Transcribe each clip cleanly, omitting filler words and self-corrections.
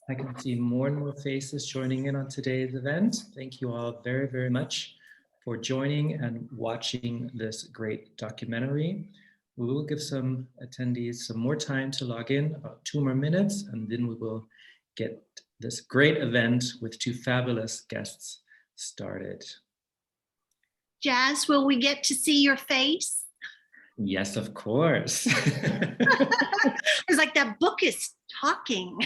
I can see more and more faces joining in on today's event. Thank you all very, very much for joining and watching this great documentary. We will give some attendees some more time to log in, about 2 more minutes, and then we will get this great event with 2 fabulous guests started. Jazz, will we get to see your face? Yes, of course. It's like that book is talking.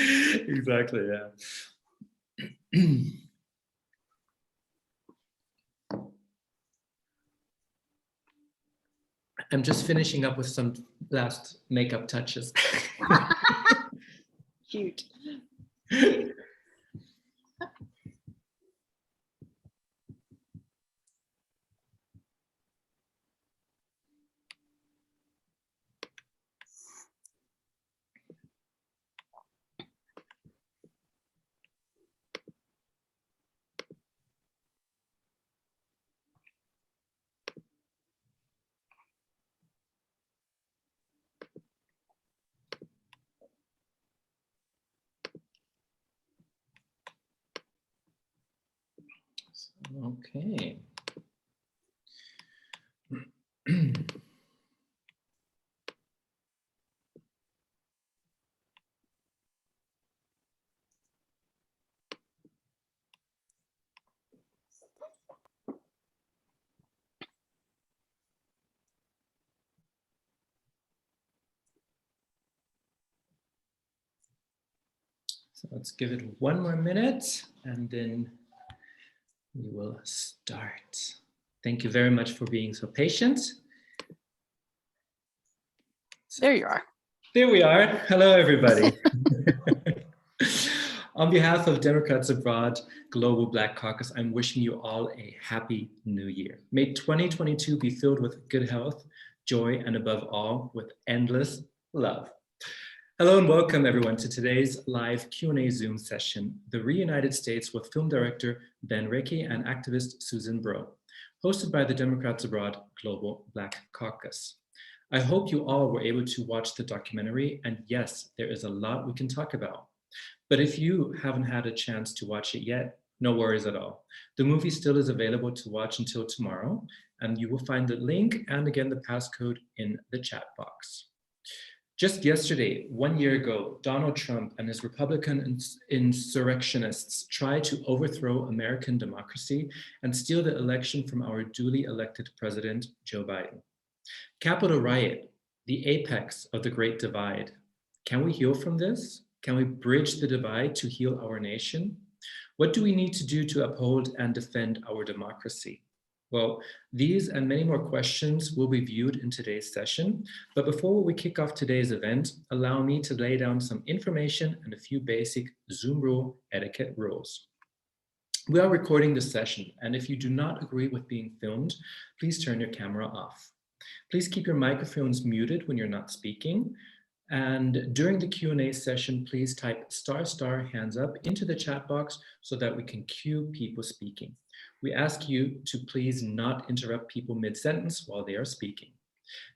Exactly, yeah. I'm just finishing up with some last makeup touches. Cute. Okay. So let's give it 1 more minute and then we will start. Thank you very much for being so patient. There you are. There we are. Hello, everybody. On behalf of Democrats Abroad Global Black Caucus, I'm wishing you all a happy new year. May 2022 be filled with good health, joy, and above all, with endless love. Hello and welcome everyone to today's live Q&A Zoom session, The Reunited States with film director Ben Rekhi and activist Susan Bro, hosted by the Democrats Abroad Global Black Caucus. I hope you all were able to watch the documentary, and yes, there is a lot we can talk about. But if you haven't had a chance to watch it yet, no worries at all. The movie still is available to watch until tomorrow, and you will find the link and again the passcode in the chat box. Just yesterday, 1 year ago, Donald Trump and his Republican insurrectionists tried to overthrow American democracy and steal the election from our duly elected president, Joe Biden. Capitol riot, the apex of the Great Divide. Can we heal from this? Can we bridge the divide to heal our nation? What do we need to do to uphold and defend our democracy? Well, these and many more questions will be viewed in today's session. But before we kick off today's event, allow me to lay down some information and a few basic Zoom rule etiquette rules. We are recording this session, and if you do not agree with being filmed, please turn your camera off. Please keep your microphones muted when you're not speaking. And during the Q&A session, please type ** hands up into the chat box so that we can cue people speaking. We ask you to please not interrupt people mid-sentence while they are speaking.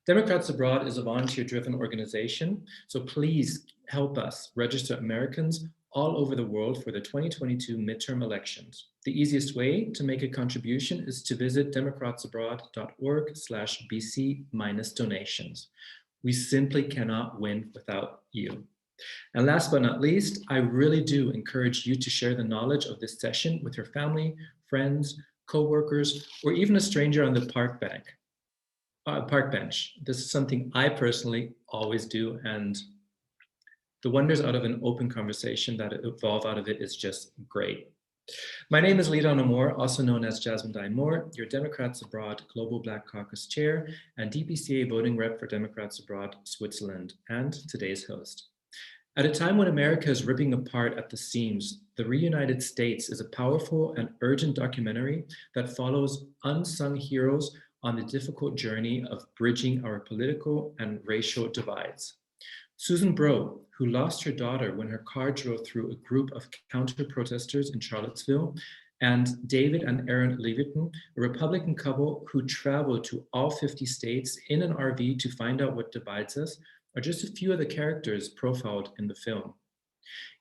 Democrats Abroad is a volunteer-driven organization, so please help us register Americans all over the world for the 2022 midterm elections. The easiest way to make a contribution is to visit democratsabroad.org/BC-donations. We simply cannot win without you. And last but not least, I really do encourage you to share the knowledge of this session with your family, friends, co-workers, or even a stranger on the park bench. This is something I personally always do, and the wonders out of an open conversation that evolve out of it is just great. My name is Lida Moore, also known as Jasmine Dye Moore, your Democrats Abroad Global Black Caucus Chair and DPCA voting rep for Democrats Abroad Switzerland, and today's host. At a time when America is ripping apart at the seams, The Reunited States is a powerful and urgent documentary that follows unsung heroes on the difficult journey of bridging our political and racial divides. Susan Bro, who lost her daughter when her car drove through a group of counter-protesters in Charlottesville, and David and Erin Leviton, a Republican couple who traveled to all 50 states in an RV to find out what divides us, are just a few of the characters profiled in the film.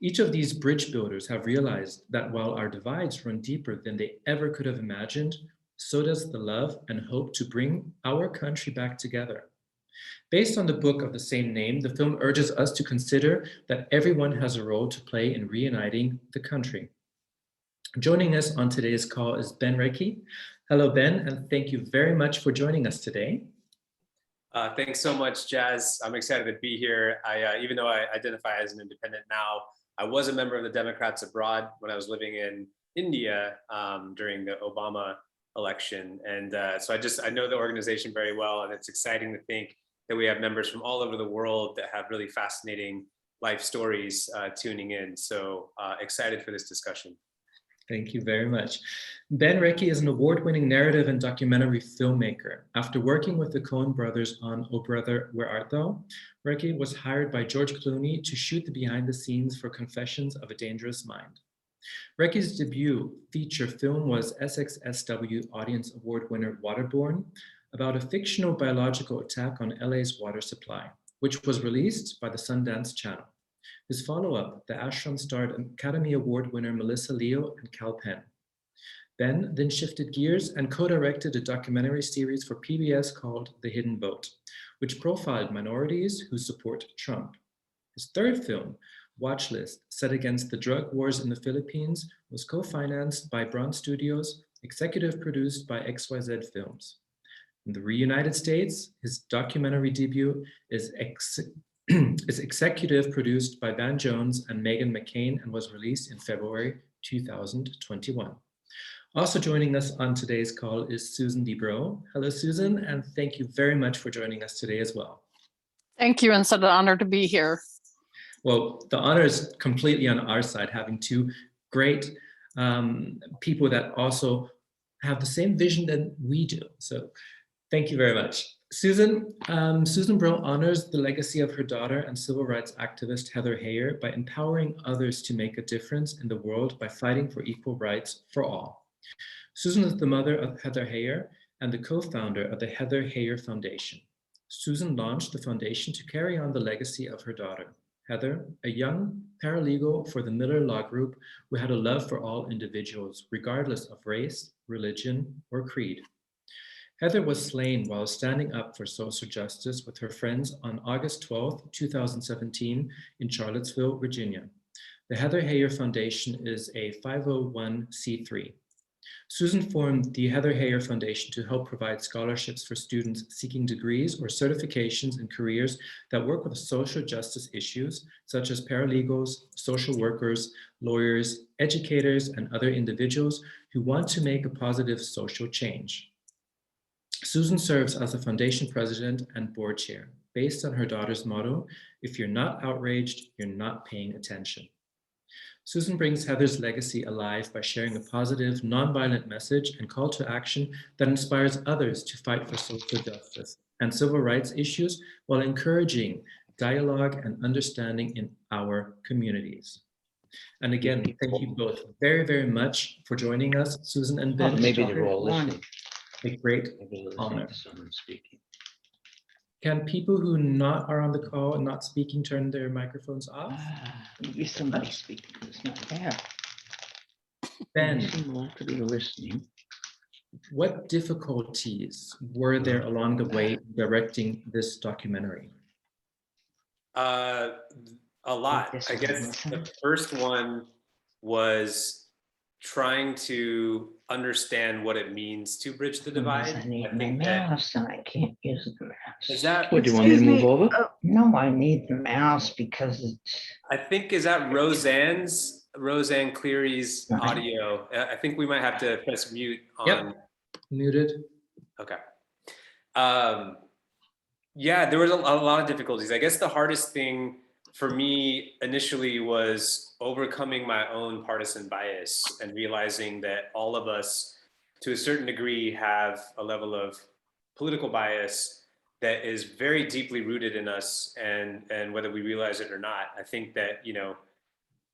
Each of these bridge builders have realized that while our divides run deeper than they ever could have imagined, so does the love and hope to bring our country back together. Based on the book of the same name, the film urges us to consider that everyone has a role to play in reuniting the country. Joining us on today's call is Ben Rekhi. Hello, Ben, and thank you very much for joining us today. Thanks so much, Jazz. I'm excited to be here. Even though I identify as an independent now, I was a member of the Democrats abroad when I was living in India during the Obama election. And so I know the organization very well, and it's exciting to think that we have members from all over the world that have really fascinating life stories tuning in. So excited for this discussion. Thank you very much. Ben Rekhi is an award-winning narrative and documentary filmmaker. After working with the Coen brothers on Oh Brother, Where Art Thou?, Rekhi was hired by George Clooney to shoot the behind the scenes for Confessions of a Dangerous Mind. Rekhi's debut feature film was SXSW Audience Award winner Waterborne, about a fictional biological attack on LA's water supply, which was released by the Sundance Channel. His follow-up, The Ashram, starred Academy Award winner Melissa Leo and Cal Penn. Ben then shifted gears and co-directed a documentary series for PBS called The Hidden Vote, which profiled minorities who support Trump. His third film, Watchlist, set against the drug wars in the Philippines, was co-financed by Bronx Studios, executive produced by XYZ Films. In the Reunited States, his documentary debut is executive produced by Van Jones and Megan McCain and was released in February 2021. Also joining us on today's call is Susan DeBro. Hello, Susan, and thank you very much for joining us today as well. Thank you, and it's an honor to be here. Well, the honor is completely on our side, having two great people that also have the same vision that we do. So thank you very much. Susan Bro honors the legacy of her daughter and civil rights activist Heather Heyer by empowering others to make a difference in the world by fighting for equal rights for all. Susan is the mother of Heather Heyer and the co-founder of the Heather Heyer Foundation. Susan launched the foundation to carry on the legacy of her daughter. Heather, a young paralegal for the Miller Law Group who had a love for all individuals, regardless of race, religion, or creed. Heather was slain while standing up for social justice with her friends on August 12, 2017 in Charlottesville, Virginia. The Heather Heyer Foundation is a 501c3. Susan formed the Heather Heyer Foundation to help provide scholarships for students seeking degrees or certifications in careers that work with social justice issues, such as paralegals, social workers, lawyers, educators, and other individuals who want to make a positive social change. Susan serves as the foundation president and board chair, based on her daughter's motto, "If you're not outraged, you're not paying attention." Susan brings Heather's legacy alive by sharing a positive, nonviolent message and call to action that inspires others to fight for social justice and civil rights issues while encouraging dialogue and understanding in our communities. And again, thank you both very, very much for joining us, Susan and Ben. Maybe they're all listening. A great Maybe they're honor. listening to someone speaking. Can people who are on the call and not speaking turn their microphones off? Maybe somebody speaking is not there. Ben, They seem all to be listening. what difficulties were there along the way directing this documentary? A lot. I guess the first one was trying to understand what it means to bridge the divide. I need I my think that mouse and I can't use the mouse. is that. What, do you want me to move over? No, I need the mouse because it's. I think is that Roseanne Cleary's audio. I think we might have to press mute on. Yep. Muted. Okay. Yeah, there was a lot of difficulties. I guess the hardest thing for me initially was overcoming my own partisan bias and realizing that all of us, to a certain degree, have a level of political bias that is very deeply rooted in us, and whether we realize it or not. I think that, you know,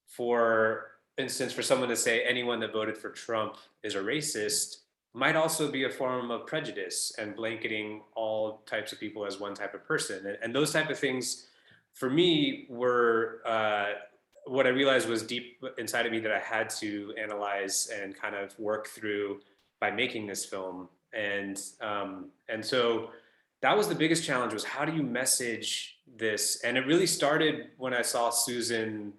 for instance, for someone to say anyone that voted for Trump is a racist might also be a form of prejudice and blanketing all types of people as one type of person. And those type of things, for me, were what I realized was deep inside of me that I had to analyze and kind of work through by making this film. And so that was the biggest challenge, was how do you message this? And it really started when I saw Susan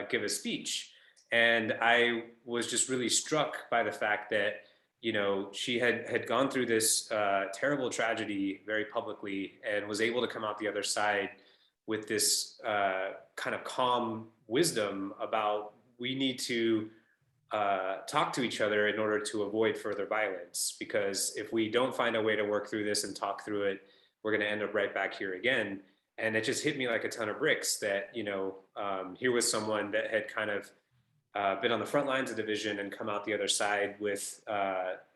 give a speech. And I was just really struck by the fact that, you know, she had gone through this terrible tragedy very publicly and was able to come out the other side with this kind of calm wisdom about, we need to talk to each other in order to avoid further violence. Because if we don't find a way to work through this and talk through it, we're going to end up right back here again. And it just hit me like a ton of bricks that, you know, here was someone that had kind of been on the front lines of division and come out the other side with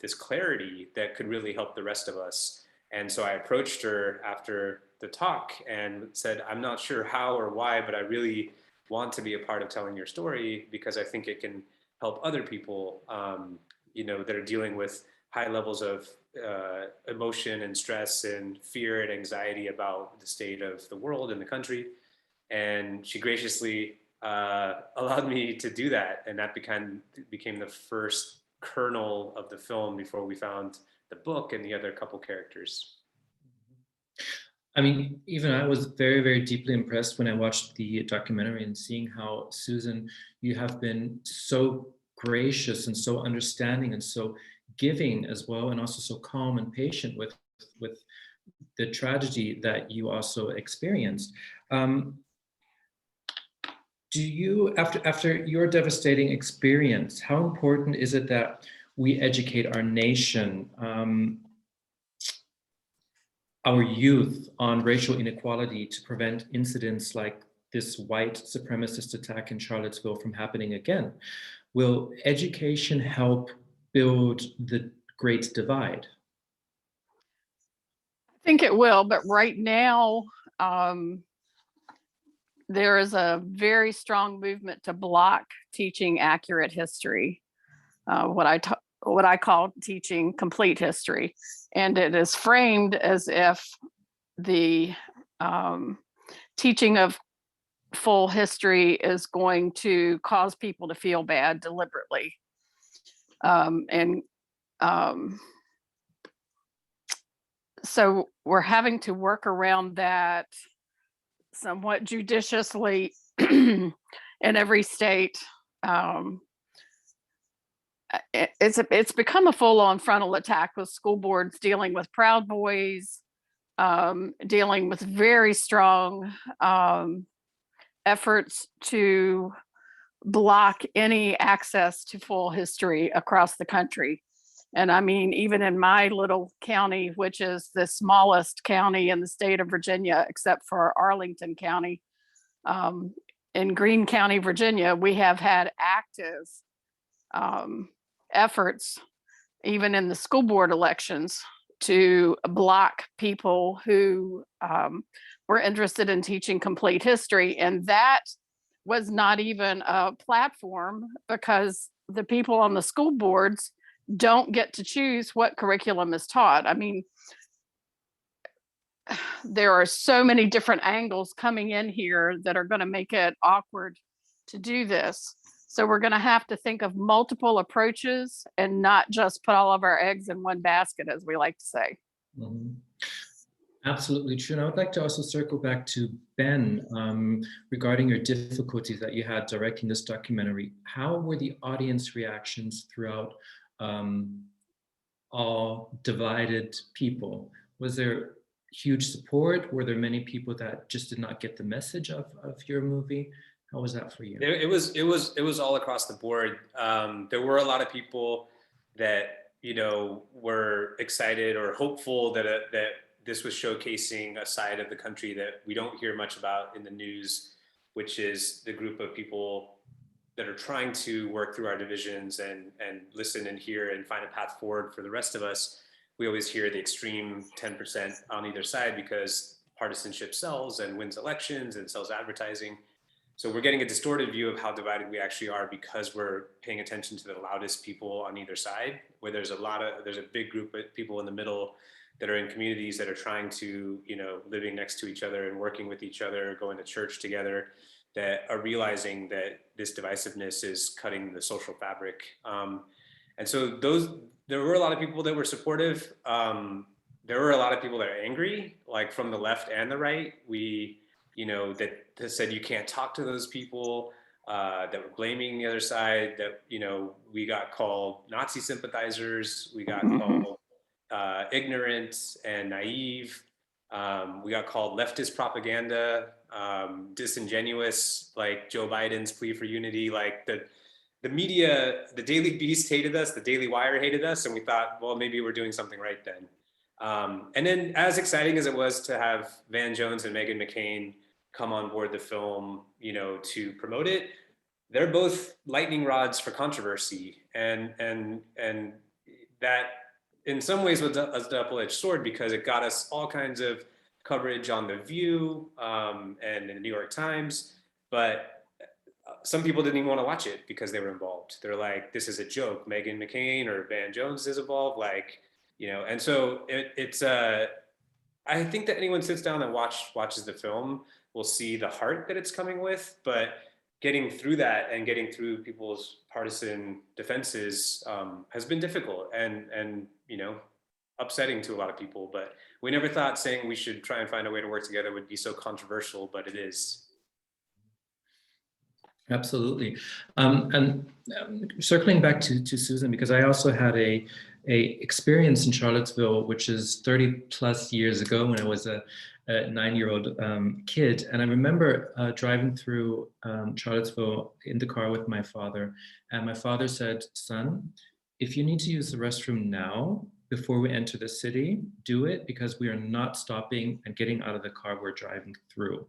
this clarity that could really help the rest of us. And so I approached her after the talk and said, I'm not sure how or why, but I really want to be a part of telling your story because I think it can help other people, you know, that are dealing with high levels of emotion and stress and fear and anxiety about the state of the world and the country. And she graciously allowed me to do that. And that became the first kernel of the film before we found the book and the other couple characters. I mean, even I was very, very deeply impressed when I watched the documentary and seeing how, Susan, you have been so gracious and so understanding and so giving as well, and also so calm and patient with the tragedy that you also experienced. Do you, after your devastating experience, how important is it that we educate our nation, our youth, on racial inequality to prevent incidents like this white supremacist attack in Charlottesville from happening again? Will education help build the Great Divide? I think it will, but right now, there is a very strong movement to block teaching accurate history, what I call teaching complete history. And it is framed as if the teaching of full history is going to cause people to feel bad deliberately. So we're having to work around that somewhat judiciously in every state. It's become a full-on frontal attack with school boards dealing with Proud Boys, dealing with very strong efforts to block any access to full history across the country. And I mean, even in my little county, which is the smallest county in the state of Virginia, except for Arlington County, in Greene County, Virginia, we have had active efforts, even in the school board elections, to block people who were interested in teaching complete history. And that was not even a platform, because the people on the school boards don't get to choose what curriculum is taught. I mean, there are so many different angles coming in here that are going to make it awkward to do this. So we're going to have to think of multiple approaches and not just put all of our eggs in one basket, as we like to say. Mm-hmm. Absolutely true. And I would like to also circle back to Ben regarding your difficulties that you had directing this documentary. How were the audience reactions throughout all divided people? Was there huge support? Were there many people that just did not get the message of your movie? How was that for you? It was all across the board. There were a lot of people that, you know, were excited or hopeful that this was showcasing a side of the country that we don't hear much about in the news. which is the group of people that are trying to work through our divisions and listen and hear and find a path forward for the rest of us. We always hear the extreme 10% on either side because partisanship sells and wins elections and sells advertising. So we're getting a distorted view of how divided we actually are because we're paying attention to the loudest people on either side, where there's a big group of people in the middle that are in communities that are trying to, living next to each other and working with each other, going to church together, that are realizing that this divisiveness is cutting the social fabric. And so there were a lot of people that were supportive. There were a lot of people that are angry, like from the left and the right. That said you can't talk to those people, that were blaming the other side, that, we got called Nazi sympathizers, we got called ignorant and naive, we got called leftist propaganda, disingenuous, like Joe Biden's plea for unity. Like the media, the Daily Beast hated us, the Daily Wire hated us, and we thought, well, maybe we're doing something right then. And then, as exciting as it was to have Van Jones and Meghan McCain come on board the film, to promote it, they're both lightning rods for controversy, and that in some ways was a double-edged sword, because it got us all kinds of coverage on The View and in the New York Times, but some people didn't even want to watch it because they were involved. They're like, this is a joke. Meghan McCain or Van Jones is involved, and so it's I think that anyone sits down and watches the film will see the heart that it's coming with, but getting through that and getting through people's partisan defenses has been difficult and upsetting to a lot of people. But we never thought saying we should try and find a way to work together would be so controversial, but it is. Absolutely. Circling back to Susan, because I also had a experience in Charlottesville, which is 30 plus years ago, when I was a 9-year-old kid. And I remember driving through Charlottesville in the car with my father. And my father said, son, if you need to use the restroom now, before we enter the city, do it, because we are not stopping and getting out of the car we're driving through.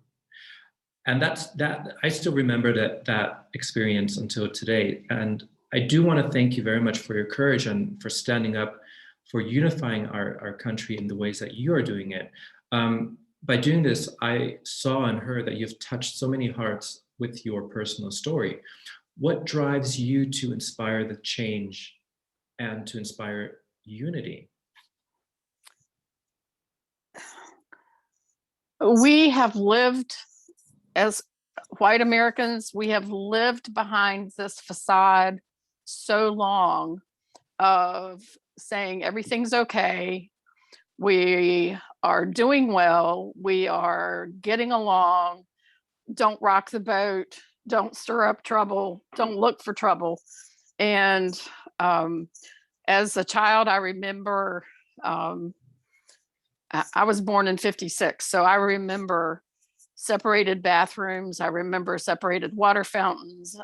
And that I still remember that experience until today. And I do want to thank you very much for your courage and for standing up, for unifying our country in the ways that you are doing it. By doing this, I saw and heard that you've touched so many hearts with your personal story. What drives you to inspire the change and to inspire unity? We have lived, as white Americans, we have lived behind this facade so long of saying everything's okay, we are doing well, we are getting along, don't rock the boat, don't stir up trouble, don't look for trouble. And as a child, I remember, I was born in 56, so I remember separated bathrooms. I remember separated water fountains.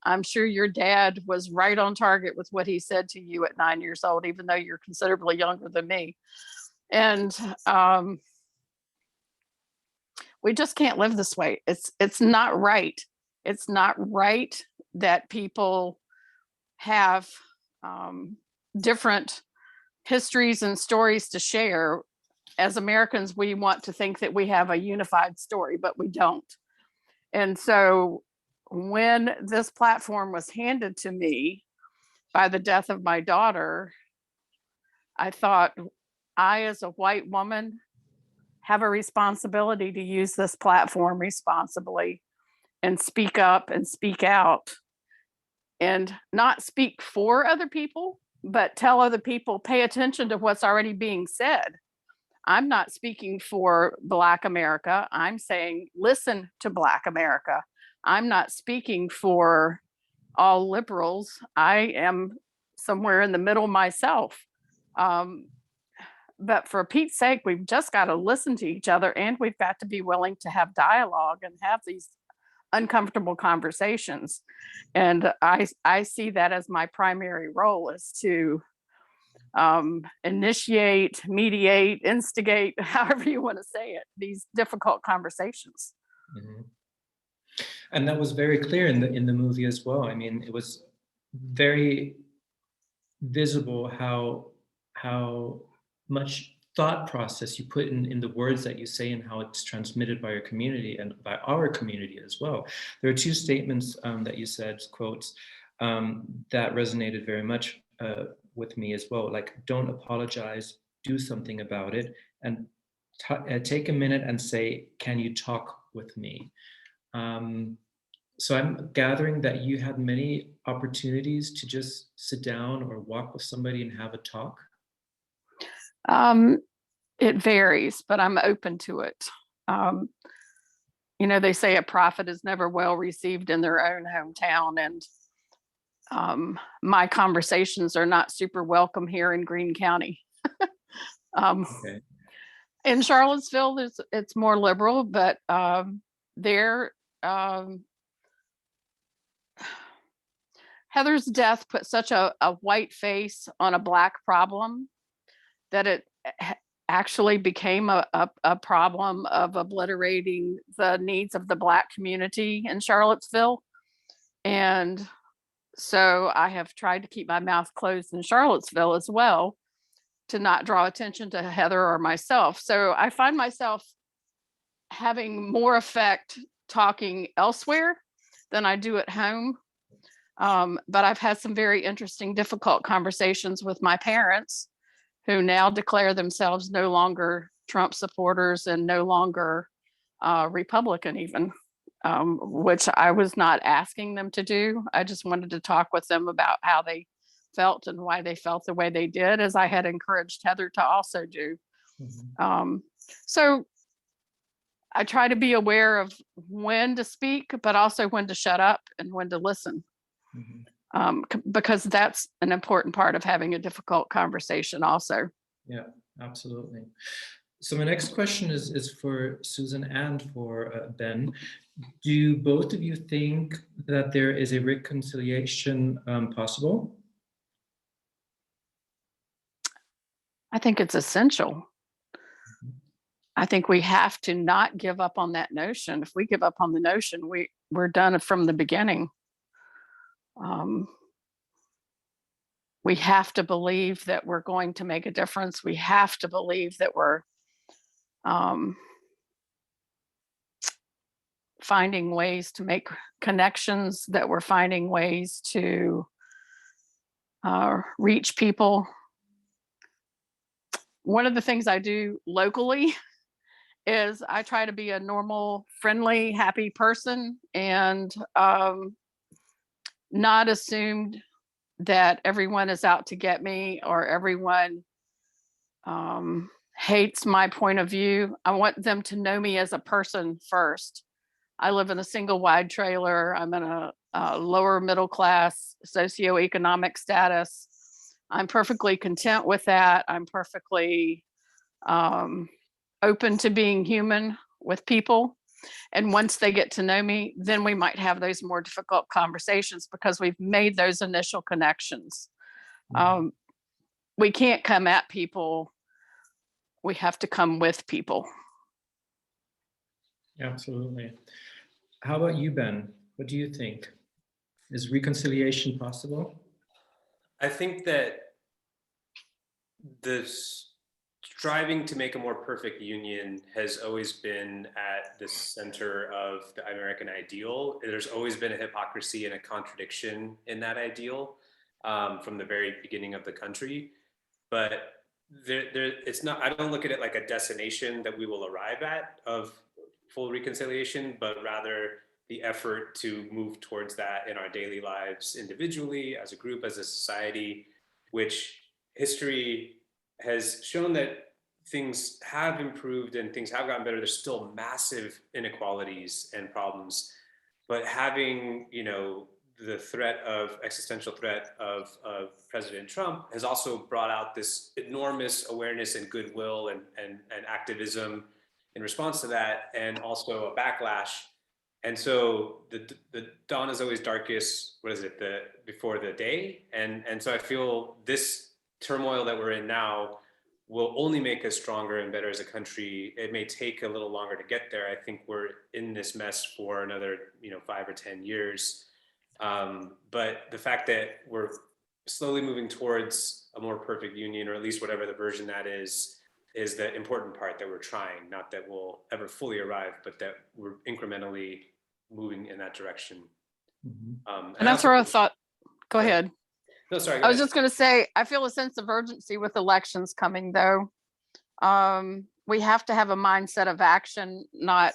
I'm sure your dad was right on target with what he said to you at 9 years old, even though you're considerably younger than me. And we just can't live this way. It's not right. It's not right that people have different histories and stories to share. As Americans, we want to think that we have a unified story, but we don't. And so when this platform was handed to me by the death of my daughter, I thought, I, as a white woman, have a responsibility to use this platform responsibly and speak up and speak out, and not speak for other people, but tell other people, pay attention to what's already being said. I'm not speaking for Black America. I'm saying, listen to Black America. I'm not speaking for all liberals. I am somewhere in the middle myself. But for Pete's sake, we've just got to listen to each other, and we've got to be willing to have dialogue and have these uncomfortable conversations. And I see that as my primary role, is to initiate, mediate, instigate, however you want to say it, these difficult conversations. Mm-hmm. And that was very clear in the movie as well. I mean, it was very visible how much thought process you put in the words that you say and how it's transmitted by your community and by our community as well. There are two statements that you said, quotes, that resonated very much with me as well. Like, don't apologize, do something about it, and take a minute and say, can you talk with me? So I'm gathering that you had many opportunities to just sit down or walk with somebody and have a talk. It varies, but I'm open to it. You know, they say a prophet is never well received in their own hometown, and my conversations are not super welcome here in Greene County. Okay. In Charlottesville, it's more liberal, but there, Heather's death put such a white face on a Black problem that it actually became a problem of obliterating the needs of the Black community in Charlottesville. And so I have tried to keep my mouth closed in Charlottesville as well, to not draw attention to Heather or myself. So I find myself having more effect talking elsewhere than I do at home. But I've had some very interesting, difficult conversations with my parents, who now declare themselves no longer Trump supporters and no longer Republican even, which I was not asking them to do. I just wanted to talk with them about how they felt and why they felt the way they did, as I had encouraged Heather to also do. Mm-hmm. So I try to be aware of when to speak, but also when to shut up and when to listen. Mm-hmm. Because that's an important part of having a difficult conversation also. Yeah, absolutely. So my next question is for Susan and for Ben. Do both of you think that there is a reconciliation possible? I think it's essential. I think we have to not give up on that notion. If we give up on the notion, we're done from the beginning. We have to believe that we're going to make a difference. We have to believe that we're finding ways to make connections, that we're finding ways to reach people. One of the things I do locally is I try to be a normal, friendly, happy person, and not assumed that everyone is out to get me or everyone hates my point of view. I want them to know me as a person first. I live in a single wide trailer. I'm in a lower middle class socioeconomic status. I'm perfectly content with that. I'm perfectly open to being human with people. And once they get to know me, then we might have those more difficult conversations because we've made those initial connections. Mm-hmm. We can't come at people. We have to come with people. Absolutely. How about you, Ben? What do you think? Is reconciliation possible? I think that this striving to make a more perfect union has always been at the center of the American ideal. There's always been a hypocrisy and a contradiction in that ideal from the very beginning of the country. But it's not, I don't look at it like a destination that we will arrive at of full reconciliation, but rather the effort to move towards that in our daily lives, individually, as a group, as a society, which history has shown that things have improved and things have gotten better. There's still massive inequalities and problems, but having, you know, the existential threat of President Trump has also brought out this enormous awareness and goodwill and activism in response to that, and also a backlash. And so the dawn is always darkest, before the day. And so I feel this turmoil that we're in now will only make us stronger and better as a country. It may take a little longer to get there. I think we're in this mess for another, 5 or 10 years. But the fact that we're slowly moving towards a more perfect union, or at least whatever the version that is the important part, that we're trying, not that we'll ever fully arrive, but that we're incrementally moving in that direction. And that's where I thought, go ahead. No, sorry. I was just going to say, I feel a sense of urgency with elections coming, though. We have to have a mindset of action, not,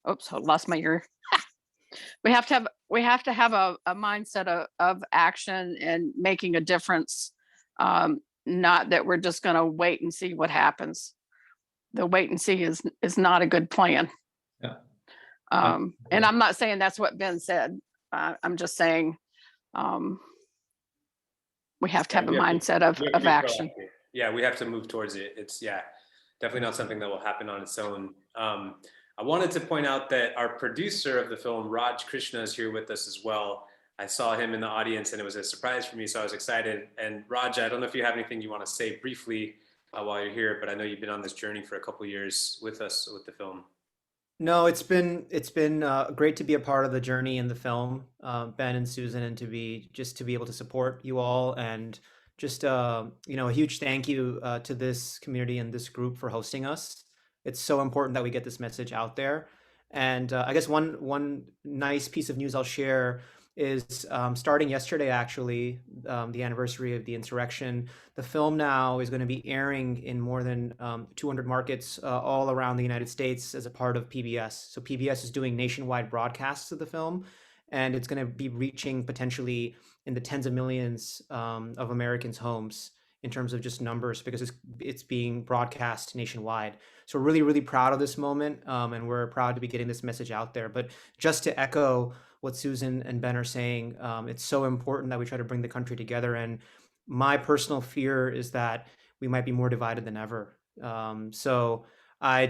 oops, I lost my ear. We have to have a mindset of action and making a difference. Not that we're just going to wait and see what happens. The wait and see is not a good plan. Yeah. And I'm not saying that's what Ben said. I'm just saying we have to have a mindset of action. Yeah, we have to move towards it. It's definitely not something that will happen on its own. I wanted to point out that our producer of the film, Raj Krishna, is here with us as well. I saw him in the audience and it was a surprise for me, so I was excited. And Raj, I don't know if you have anything you want to say briefly while you're here, but I know you've been on this journey for a couple of years with us with the film. No, it's been great to be a part of the journey in the film, Ben and Susan, and to be able to support you all, and just a huge thank you to this community and this group for hosting us. It's so important that we get this message out there. And I guess one nice piece of news I'll share is starting yesterday, actually, the anniversary of the insurrection. The film now is going to be airing in more than 200 markets all around the United States as a part of PBS. So PBS is doing nationwide broadcasts of the film, and it's going to be reaching potentially in the tens of millions of Americans' homes in terms of just numbers, because it's being broadcast nationwide. So we're really, really proud of this moment, and we're proud to be getting this message out there. But just to echo what Susan and Ben are saying, it's so important that we try to bring the country together. And my personal fear is that we might be more divided than ever. So I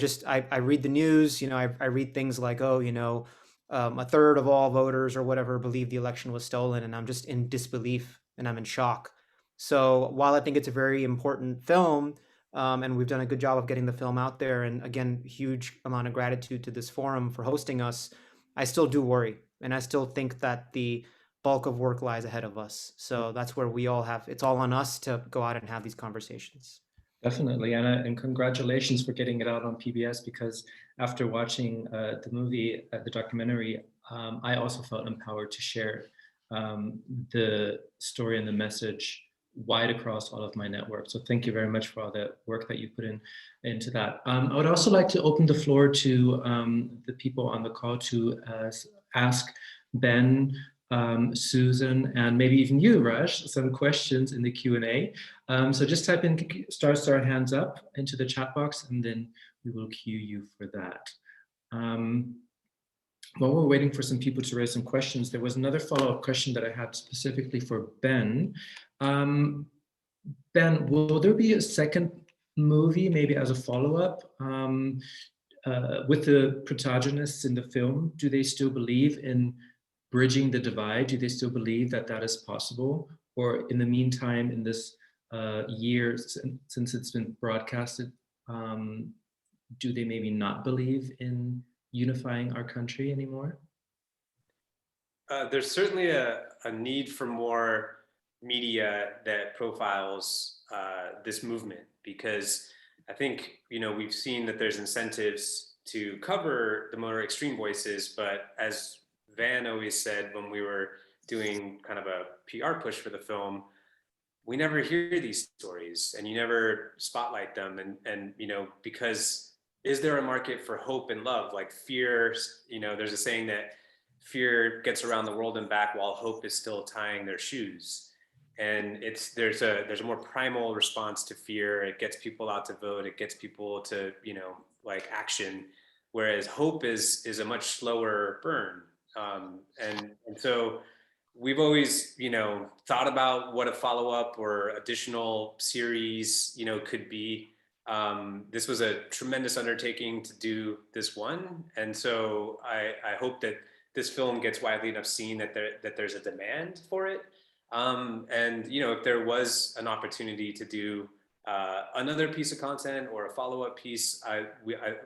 read the news, I read things like, a third of all voters or whatever believe the election was stolen, and I'm just in disbelief and I'm in shock. So while I think it's a very important film, and we've done a good job of getting the film out there, and again, huge amount of gratitude to this forum for hosting us, I still do worry. And I still think that the bulk of work lies ahead of us. So that's where it's all on us to go out and have these conversations. Definitely, and congratulations for getting it out on PBS, because after watching the movie, the documentary, I also felt empowered to share the story and the message wide across all of my network. So thank you very much for all the work that you put into that. I would also like to open the floor to the people on the call to ask Ben, Susan, and maybe even you, Raj, some questions in the Q&A. So just type in star hands up into the chat box, and then we will cue you for that. While we're waiting for some people to raise some questions, there was another follow-up question that I had specifically for Ben. Ben, will there be a second movie, maybe as a follow-up, with the protagonists in the film? Do they still believe in bridging the divide? Do they still believe that that is possible? Or in the meantime, in this year since it's been broadcasted, do they maybe not believe in unifying our country anymore? There's certainly a need for more media that profiles this movement, because I think, we've seen that there's incentives to cover the more extreme voices, but as Van always said when we were doing kind of a PR push for the film, we never hear these stories and you never spotlight them. And because is there a market for hope and love? Like fear, there's a saying that fear gets around the world and back while hope is still tying their shoes. And there's a more primal response to fear. It gets people out to vote. It gets people to, action. Whereas hope is a much slower burn. And so we've always, thought about what a follow-up or additional series, could be. This was a tremendous undertaking to do this one. And so I hope that this film gets widely enough seen that there's a demand for it. And, if there was an opportunity to do another piece of content or a follow-up piece,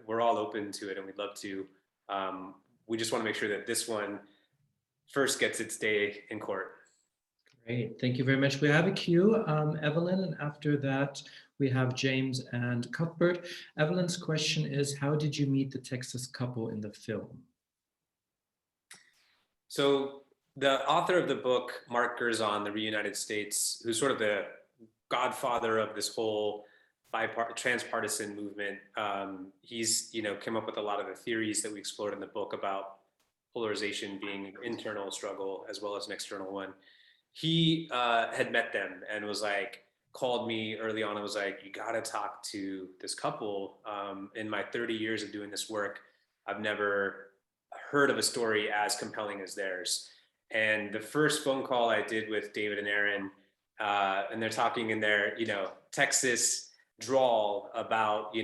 we're all open to it, and we'd love to. We just want to make sure that this one first gets its day in court. Great, thank you very much. We have a queue, Evelyn, and after that we have James and Cuthbert. Evelyn's question is, how did you meet the Texas couple in the film? So the author of the book, Mark Gerzon, the Reunited States, who's sort of the godfather of this whole transpartisan movement, he's come up with a lot of the theories that we explored in the book about polarization being an internal struggle as well as an external one. He had met them and was like, called me early on and was like, you gotta talk to this couple. In my 30 years of doing this work, I've never heard of a story as compelling as theirs. And the first phone call I did with David and Aaron, and they're talking in their, Texas drawl about,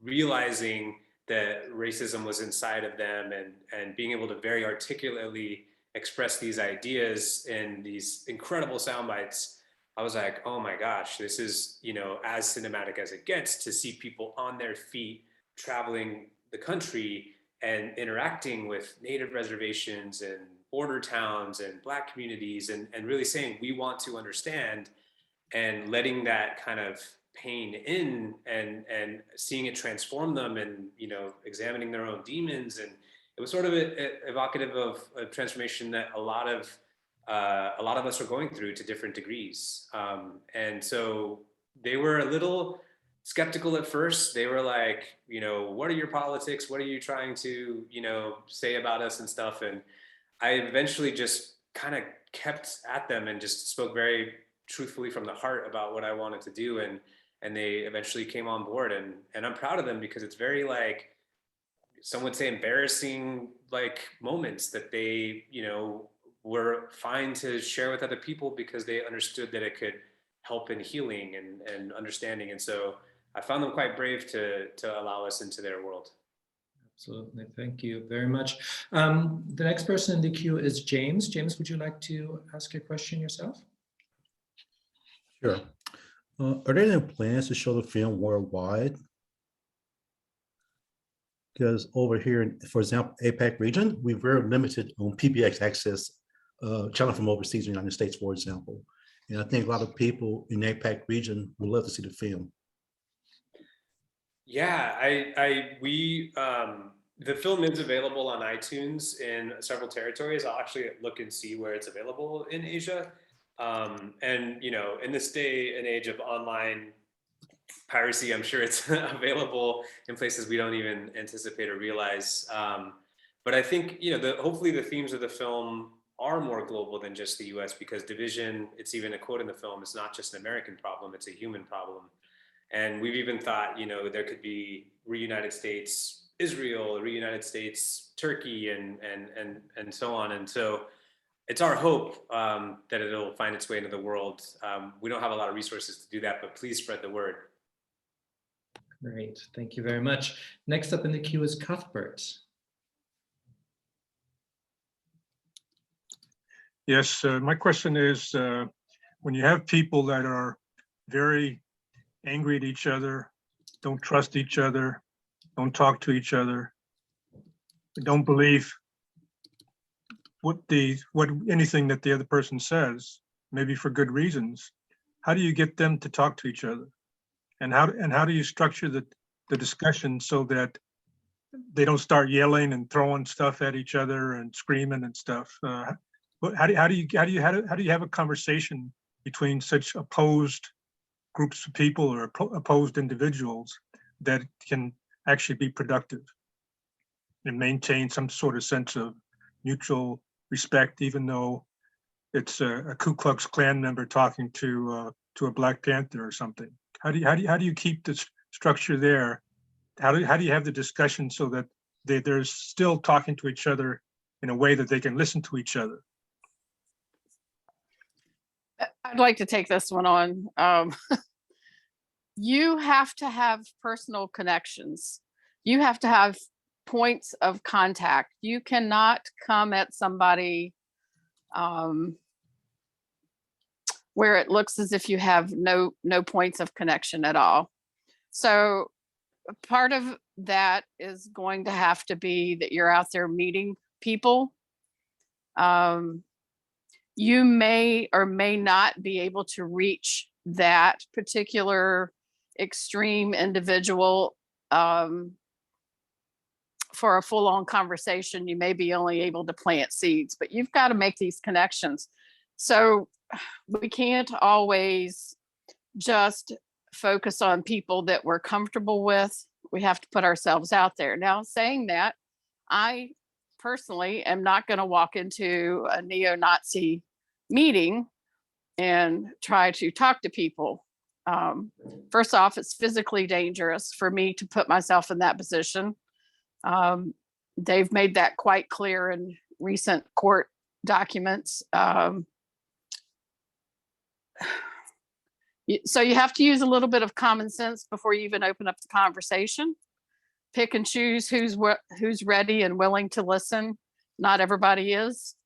realizing that racism was inside of them and being able to very articulately express these ideas in these incredible sound bites. I was like, oh my gosh, this is, as cinematic as it gets, to see people on their feet traveling the country and interacting with native reservations and border towns and Black communities and really saying, we want to understand, and letting that kind of pain in and seeing it transform them and, examining their own demons. And it was sort of evocative of a transformation that a lot of us are going through to different degrees. And so they were a little skeptical at first. They were like, what are your politics? What are you trying to, say about us and stuff? And I eventually just kind of kept at them and just spoke very truthfully from the heart about what I wanted to do. And they eventually came on board, and I'm proud of them because it's very, like, some would say embarrassing, like, moments that they, were fine to share with other people because they understood that it could help in healing and understanding. And so I found them quite brave to allow us into their world. Absolutely, thank you very much. The next person in the queue is James. James, would you like to ask a question yourself? Sure. Are there any plans to show the film worldwide? Because over here, in, for example, APAC region, we're very limited on PBX access, channel from overseas, the United States, for example. And I think a lot of people in the APAC region would love to see the film. Yeah, the film is available on iTunes in several territories. I'll actually look and see where it's available in Asia. And, in this day and age of online piracy, I'm sure it's available in places we don't even anticipate or realize. But I think, hopefully the themes of the film are more global than just the US, because division, it's even a quote in the film, it's not just an American problem, it's a human problem. And we've even thought, there could be Reunited States, Israel, Reunited States, Turkey, and so on. And so it's our hope that it'll find its way into the world. We don't have a lot of resources to do that, but please spread the word. Great, thank you very much. Next up in the queue is Cuthbert. Yes, my question is, when you have people that are very angry at each other, don't trust each other, don't talk to each other, don't believe what anything that the other person says, maybe for good reasons, how do you get them to talk to each other? And how do you structure the discussion so that they don't start yelling and throwing stuff at each other and screaming and stuff? How do you have a conversation between such opposed groups of people or opposed individuals that can actually be productive and maintain some sort of sense of mutual respect, even though it's a Ku Klux Klan member talking to a Black Panther or something? How do you keep the structure there? How do you have the discussion so that they're still talking to each other in a way that they can listen to each other? I'd like to take this one on. You have to have personal connections. You have to have points of contact. You cannot come at somebody where it looks as if you have no points of connection at all. So part of that is going to have to be that you're out there meeting people. You may or may not be able to reach that particular extreme individual for a full-on conversation. You may be only able to plant seeds, but you've got to make these connections. So we can't always just focus on people that we're comfortable with. We have to put ourselves out there. Now, saying that, I personally am not going to walk into a neo-Nazi meeting and try to talk to people. First off, it's physically dangerous for me to put myself in that position. They've made that quite clear in recent court documents. So you have to use a little bit of common sense before you even open up the conversation. Pick and choose who's ready and willing to listen. Not everybody is,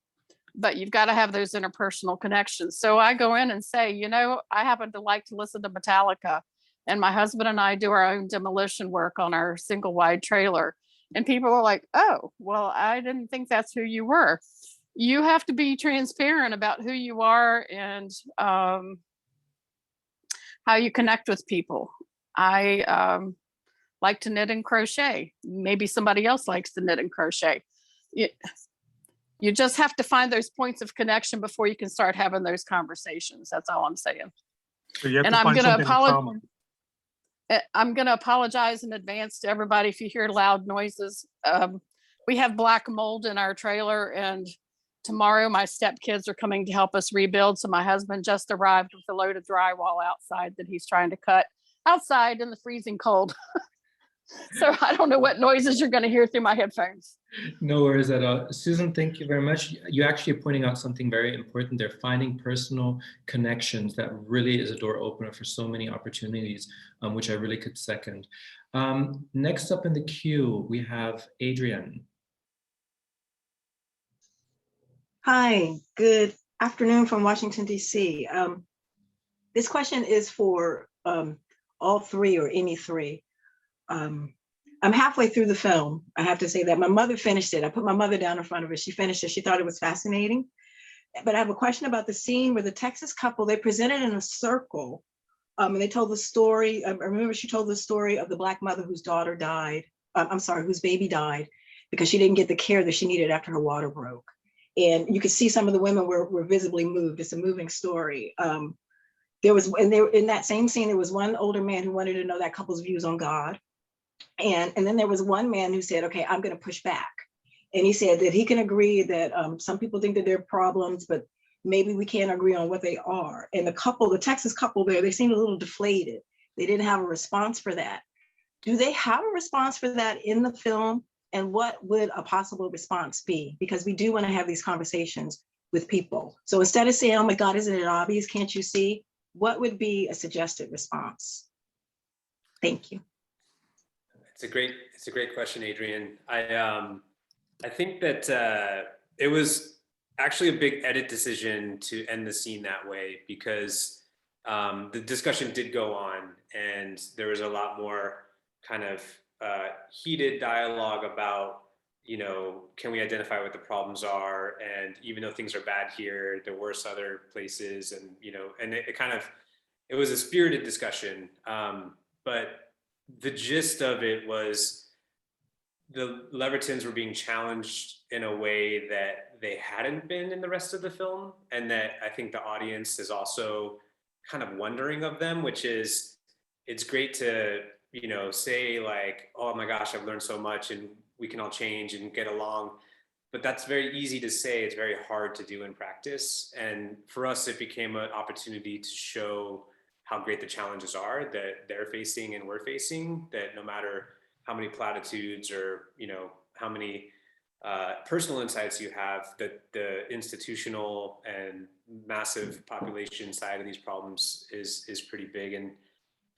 but you've got to have those interpersonal connections. So I go in and say, you know, I happen to like to listen to Metallica, and my husband and I do our own demolition work on our single wide trailer. And people are like, oh, well, I didn't think that's who you were. You have to be transparent about who you are and how you connect with people. I like to knit and crochet. Maybe somebody else likes to knit and crochet. You just have to find those points of connection before you can start having those conversations. That's all I'm saying. So you have And to I'm find going to something in common. I'm going to apologize in advance to everybody if you hear loud noises. We have black mold in our trailer, and tomorrow my stepkids are coming to help us rebuild. So my husband just arrived with a load of drywall outside that he's trying to cut outside in the freezing cold. So I don't know what noises you're going to hear through my headphones. No worries at all. Susan, thank you very much. You actually are pointing out something very important. They're finding personal connections. That really is a door opener for so many opportunities, which I really could second. Next up in the queue, we have Adrienne. Hi, good afternoon from Washington, D.C. This question is for all three or any three. I'm halfway through the film. I have to say that my mother finished it. I put my mother down in front of her. She finished it. She thought it was fascinating. But I have a question about the scene where the Texas couple, they presented in a circle, and they told the story. I remember she told the story of the Black mother whose daughter died. Whose baby died because she didn't get the care that she needed after her water broke. And you could see some of the women were visibly moved. It's a moving story. In that same scene, there was one older man who wanted to know that couple's views on God. And then there was one man who said, okay, I'm going to push back. And he said that he can agree that some people think that there are problems, but maybe we can't agree on what they are. And the Texas couple there, they seemed a little deflated. They didn't have a response for that. Do they have a response for that in the film? And what would a possible response be? Because we do want to have these conversations with people. So instead of saying, oh my God, isn't it obvious? Can't you see? What would be a suggested response? Thank you. It's a great question, Adrienne. I think that it was actually a big edit decision to end the scene that way because the discussion did go on and there was a lot more kind of heated dialogue about, you know, can we identify what the problems are? And even though things are bad here, there were worse other places, and you know, and it was a spirited discussion. But the gist of it was the Levertons were being challenged in a way that they hadn't been in the rest of the film, and that I think the audience is also kind of wondering of them, which is, it's great to, you know, say like, oh my gosh, I've learned so much and we can all change and get along. But that's very easy to say. It's very hard to do in practice. And for us, it became an opportunity to show how great the challenges are that they're facing and we're facing, that no matter how many platitudes or, you know, how many personal insights you have, that the institutional and massive population side of these problems is pretty big.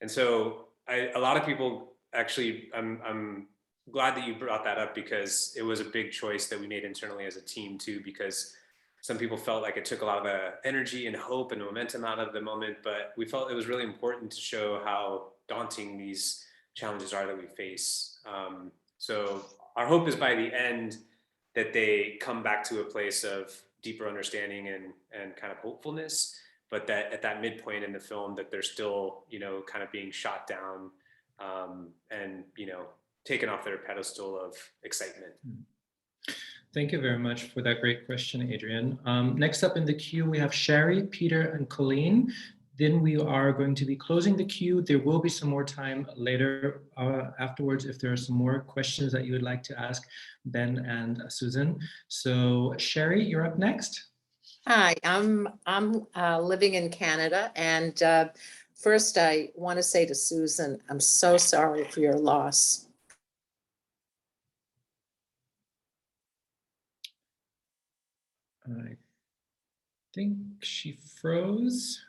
And so a lot of people actually, I'm glad that you brought that up because it was a big choice that we made internally as a team too, because some people felt like it took a lot of the energy and hope and momentum out of the moment, but we felt it was really important to show how daunting these challenges are that we face. So our hope is by the end that they come back to a place of deeper understanding and kind of hopefulness, but that at that midpoint in the film that they're still, you know, kind of being shot down and, you know, taken off their pedestal of excitement. Thank you very much for that great question, Adrian. Next up in the queue, we have Sherry, Peter, and Colleen. Then we are going to be closing the queue. There will be some more time later afterwards if there are some more questions that you would like to ask Ben and Susan. So Sherry, you're up next. Hi, I'm living in Canada, and first I want to say to Susan, I'm so sorry for your loss. I think she froze.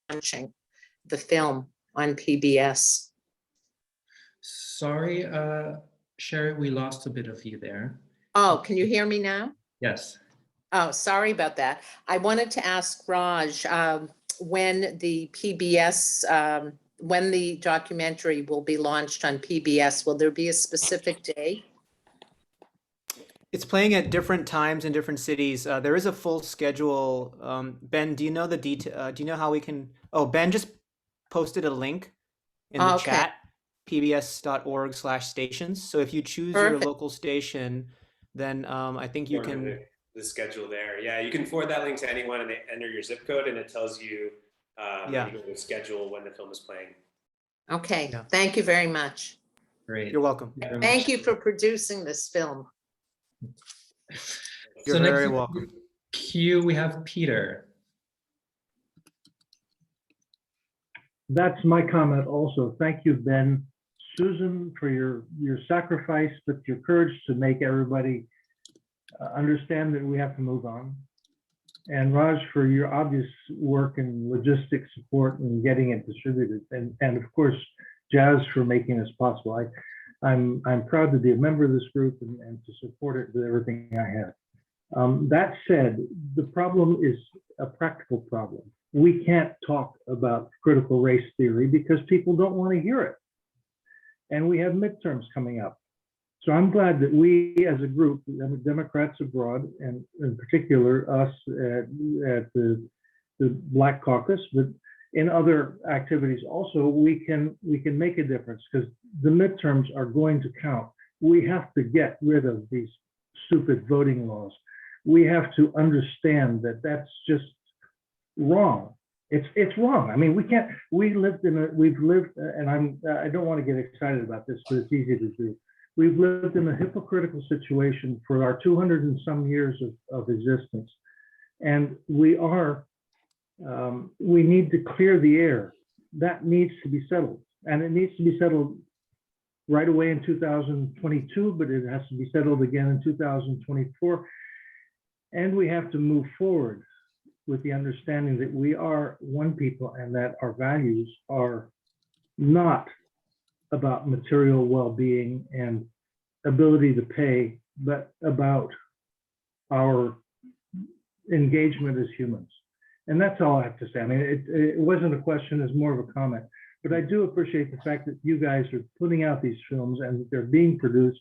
Launching the film on PBS. Sorry, Sherry, we lost a bit of you there. Oh, can you hear me now? Yes. Oh, sorry about that. I wanted to ask Raj when the PBS, when the documentary will be launched on PBS. Will there be a specific day? It's playing at different times in different cities. There is a full schedule. Ben, do you know the detail? Do you know how we can? Oh, Ben just posted a link in the Okay. chat, pbs.org/stations. So if you choose your Perfect. local station, then I think you can. The schedule there. Yeah, you can forward that link to anyone and they enter your zip code and it tells you Yeah. the schedule when the film is playing. Okay, Yeah. thank you very much. Great. You're welcome. Thank you for producing this film. You're So next very in the welcome. queue, we have Peter. That's my comment also. Thank you, Ben, Susan, for your sacrifice, but your courage to make everybody understand that we have to move on. And Raj, for your obvious work and logistic support and getting it distributed. And of course, Jazz for making this possible. I'm proud to be a member of this group and to support it with everything I have. That said, the problem is a practical problem. We can't talk about critical race theory because people don't want to hear it. And we have midterms coming up. So I'm glad that we as a group, Democrats abroad, and in particular us at the Black Caucus, but in other activities also, we can make a difference because the midterms are going to count. We have to get rid of these stupid voting laws. We have to understand that that's just wrong. It's wrong. I mean, we've lived, and I don't want to get excited about this, but it's easy to do. We've lived in a hypocritical situation for our 200 and some years of existence. And we need to clear the air. That needs to be settled. And it needs to be settled right away in 2022, but it has to be settled again in 2024. And we have to move forward with the understanding that we are one people and that our values are not about material well-being and ability to pay, but about our engagement as humans. And that's all I have to say. I mean, it wasn't a question, it's more of a comment. But I do appreciate the fact that you guys are putting out these films and that they're being produced,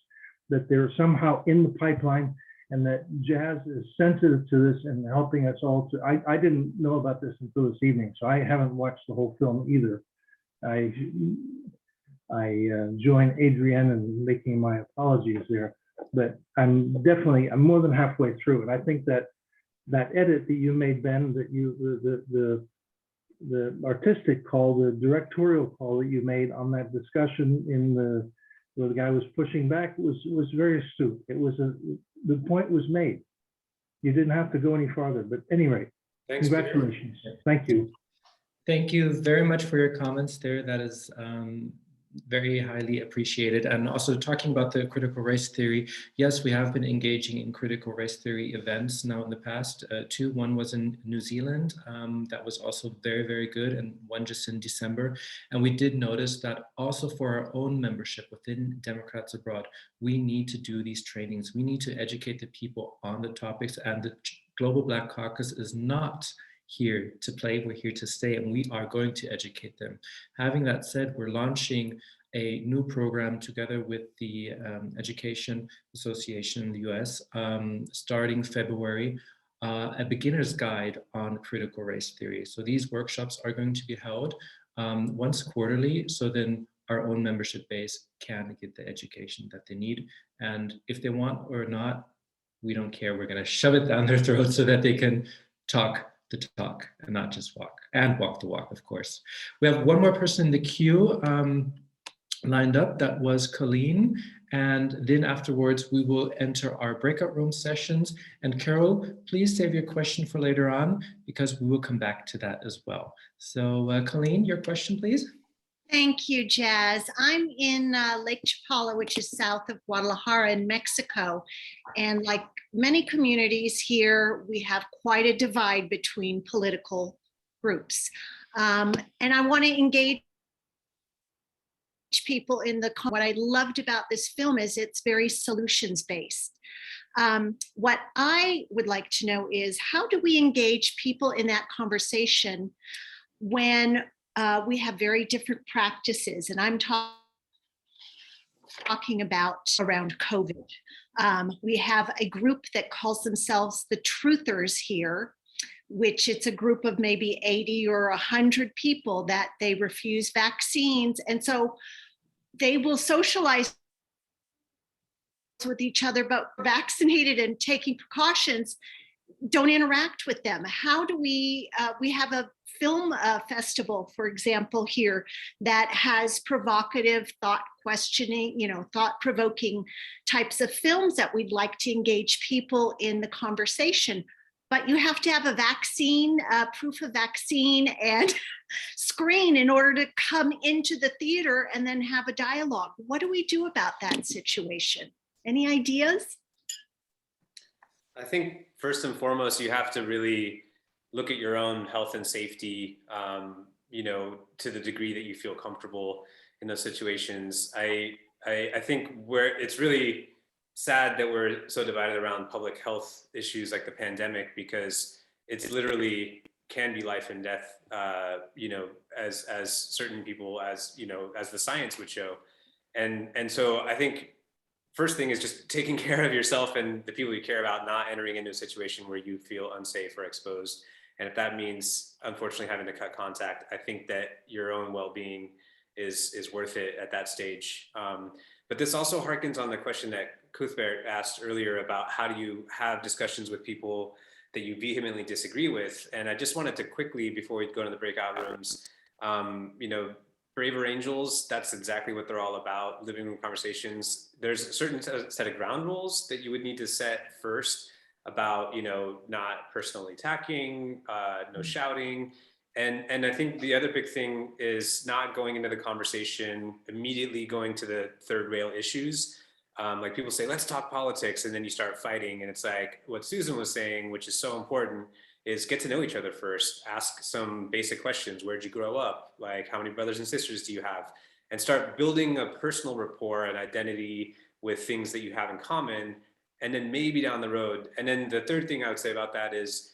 that they're somehow in the pipeline, and that Jazz is sensitive to this and helping us all to. I didn't know about this until this evening, so I haven't watched the whole film either. I join Adrienne in making my apologies there, but I'm more than halfway through, and I think that edit that you made, Ben, that the artistic call, the directorial call that you made on that discussion where the guy was pushing back was very astute. It was the point was made. You didn't have to go any farther, but anyway, Thanks, congratulations. Thank you. Thank you very much for your comments there. That is very highly appreciated. And also talking about the critical race theory, yes, we have been engaging in critical race theory events now in the past two. One was in New Zealand, that was also very, very good, and one just in December. And we did notice that also for our own membership within Democrats Abroad, we need to do these trainings. We need to educate the people on the topics, and the Global Black Caucus is not here to play, we're here to stay, and we are going to educate them. Having that said, we're launching a new program together with the Education Association in the US, starting February, a beginner's guide on critical race theory. So these workshops are going to be held once quarterly, so then our own membership base can get the education that they need. And if they want or not, we don't care. We're going to shove it down their throats so that they can talk the talk and not just walk, and walk the walk, of course. We have one more person in the queue lined up. That was Colleen. And then afterwards, we will enter our breakout room sessions. And Carol, please save your question for later on, because we will come back to that as well. So Colleen, your question, please. Thank you, Jazz. I'm in Lake Chapala, which is south of Guadalajara in Mexico. And like many communities here, we have quite a divide between political groups. And I want to engage people in the, what I loved about this film is it's very solutions-based. What I would like to know is, how do we engage people in that conversation when we have very different practices? And I'm talking about around COVID. We have a group that calls themselves the Truthers here, which it's a group of maybe 80 or 100 people that they refuse vaccines. And so they will socialize with each other, but vaccinated and taking precautions, don't interact with them. How do we have a film festival, for example, here that has provocative thought questioning, thought-provoking types of films that we'd like to engage people in the conversation. But you have to have a vaccine, proof of vaccine and screen in order to come into the theater and then have a dialogue. What do we do about that situation? Any ideas? I think first and foremost, you have to really look at your own health and safety, to the degree that you feel comfortable in those situations. I think it's really sad that we're so divided around public health issues like the pandemic, because it's literally can be life and death, as certain people, as the science would show. And so I think first thing is just taking care of yourself and the people you care about, not entering into a situation where you feel unsafe or exposed. And if that means, unfortunately, having to cut contact, I think that your own well-being is worth it at that stage. But this also harkens on the question that Cuthbert asked earlier about how do you have discussions with people that you vehemently disagree with. And I just wanted to quickly, before we go to the breakout rooms, Braver Angels, that's exactly what they're all about, living room conversations. There's a certain set of ground rules that you would need to set first about, not personally attacking, no shouting. And I think the other big thing is not going into the conversation, immediately going to the third rail issues. Like people say, let's talk politics, and then you start fighting. And it's like what Susan was saying, which is so important, is get to know each other first. Ask some basic questions. Where'd you grow up? Like, how many brothers and sisters do you have? And start building a personal rapport and identity with things that you have in common. And then maybe down the road. And then the third thing I would say about that is,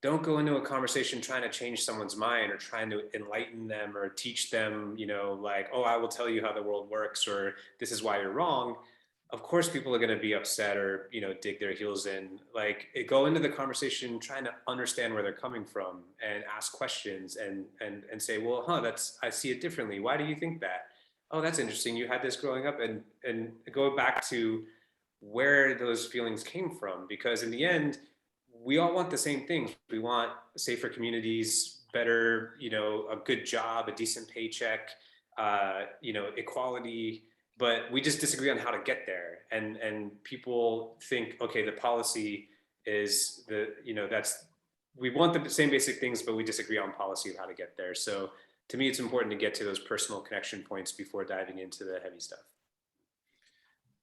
don't go into a conversation trying to change someone's mind or trying to enlighten them or teach them, like, oh, I will tell you how the world works, or this is why you're wrong. Of course, people are going to be upset or, dig their heels in. Like, go into the conversation trying to understand where they're coming from and ask questions and say, well, I see it differently. Why do you think that? Oh, that's interesting. You had this growing up, and go back to where those feelings came from, because in the end, we all want the same things. We want safer communities, better, a good job, a decent paycheck, equality, but we just disagree on how to get there. And people think, okay, the policy is we want the same basic things, but we disagree on policy of how to get there. So to me, it's important to get to those personal connection points before diving into the heavy stuff.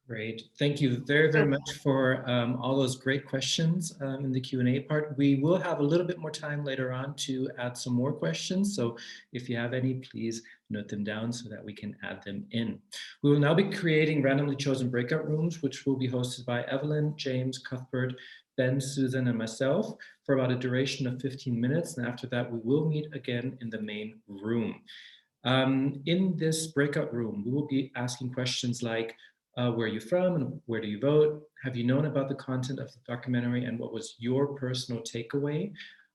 Great. Thank you very, very much for all those great questions in the Q&A part. We will have a little bit more time later on to add some more questions. So if you have any, please note them down so that we can add them in. We will now be creating randomly chosen breakout rooms, which will be hosted by Evelyn, James, Cuthbert, Ben, Susan, and myself for about a duration of 15 minutes. And after that, we will meet again in the main room. In this breakout room, we will be asking questions like, where are you from and where do you vote? Have you known about the content of the documentary and what was your personal takeaway?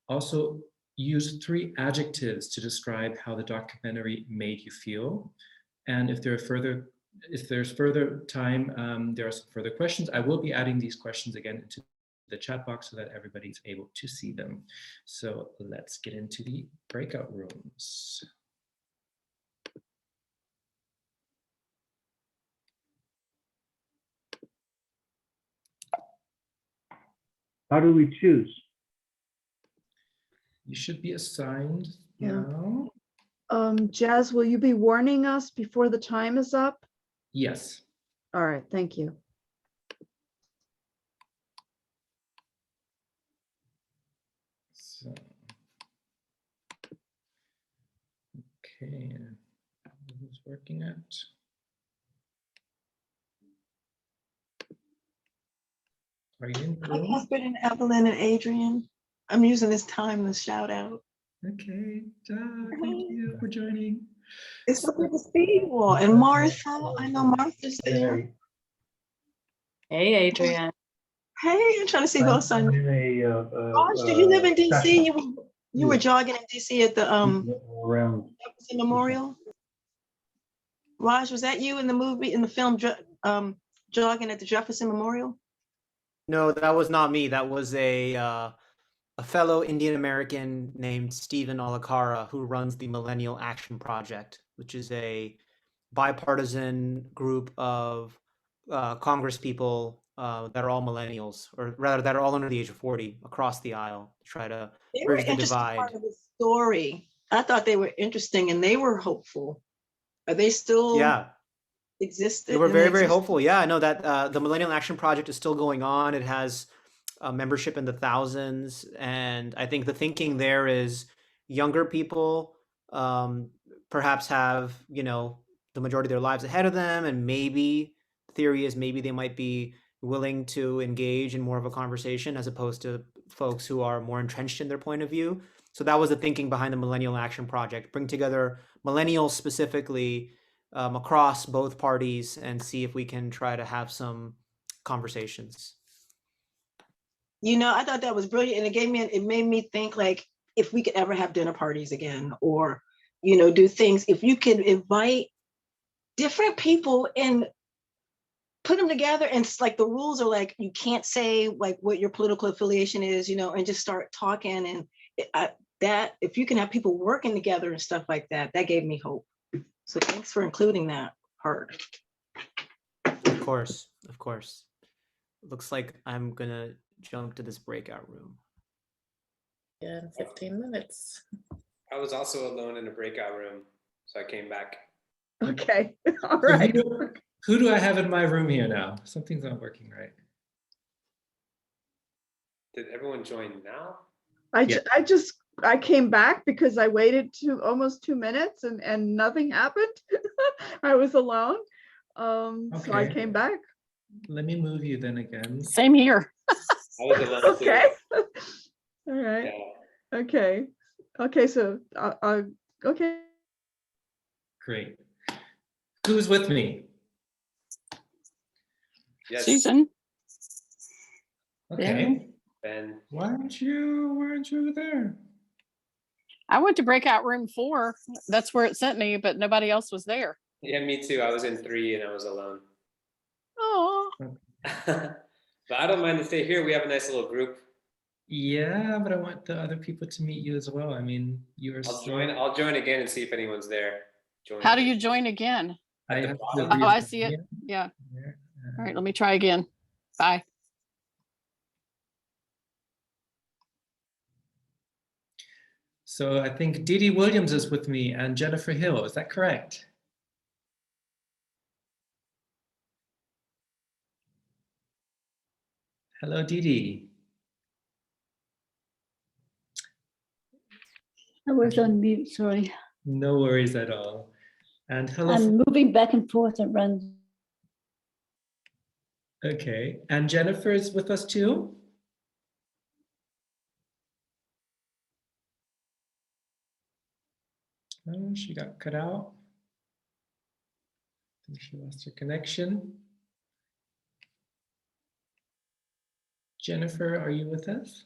Also, use 3 adjectives to describe how the documentary made you feel. And if there's further time, there are some further questions. I will be adding these questions again into the chat box so that everybody's able to see them. So let's get into the breakout rooms. How do we choose? You should be assigned Yeah. now. Jazz, will you be warning us before the time is up? Yes. All right, thank you. So, okay, who's working at? Are you in the Hi, room? Cuthbert and Evelyn and Adrian. I'm using this time to shout out. Okay, thank you for joining. It's so good to see you all. And Martha, I know Martha's there. Hey, Adrian. Hey, I'm trying to see who else I know. Raj, do you live in DC? You were jogging in DC at the around Jefferson Memorial? Raj, was that you in the film jogging at the Jefferson Memorial? No, that was not me. That was a fellow Indian American named Stephen Alakara who runs the Millennial Action Project, which is a bipartisan group of Congress people that are all millennials, or rather that are all under the age of 40 across the aisle to try to They were bridge the interesting divide. part of the story. I thought they were interesting and they were hopeful. Are they still Yeah. existed? They were and very, very exist? hopeful. Yeah, I know that the Millennial Action Project is still going on. It has membership in the thousands. And I think the thinking there is younger people perhaps have, the majority of their lives ahead of them. And maybe the theory is maybe they might be willing to engage in more of a conversation as opposed to folks who are more entrenched in their point of view. So that was the thinking behind the Millennial Action Project, bring together millennials specifically across both parties and see if we can try to have some conversations. I thought that was brilliant. And it made me think like if we could ever have dinner parties again or, do things, if you could invite different people and put them together and it's like the rules are like, you can't say like what your political affiliation is, and just start talking. And that if you can have people working together and stuff like that, that gave me hope. So thanks for including that part. Of course, of course. Looks like I'm gonna jump to this breakout room. Yeah, in 15 minutes. I was also alone in a breakout room, so I came back. Okay, all So right. who do I have in my room here now? Something's not working right. Did everyone join now? I came back because I waited almost 2 minutes and nothing happened. I was alone. So I Okay. came back. Let me move you then again. Same here. I was alone too. Okay. All right. Yeah. Okay. Okay. So, okay. Great. Who's with me? Yes. Susan. Okay. Ben. Why aren't you there? I went to breakout room 4. That's where it sent me, but nobody else was there. Yeah, me too. I was in 3 and I was alone. Oh, But I don't mind to stay here. We have a nice little group. Yeah, but I want the other people to meet you as well. I mean, you're I'll join again and see if anyone's there. Join. how do you join again? I At the have to bottom? Oh, I see it. Yeah. All right, let me try again. Bye. So I think Dee Dee Williams is with me and Jennifer Hill. Is that correct? Hello, Dee Dee. I was on mute, sorry. No worries at all. And hello. I'm moving back and forth around. Okay, and Jennifer is with us too? Oh, she got cut out. I think she lost her connection. Jennifer, are you with us?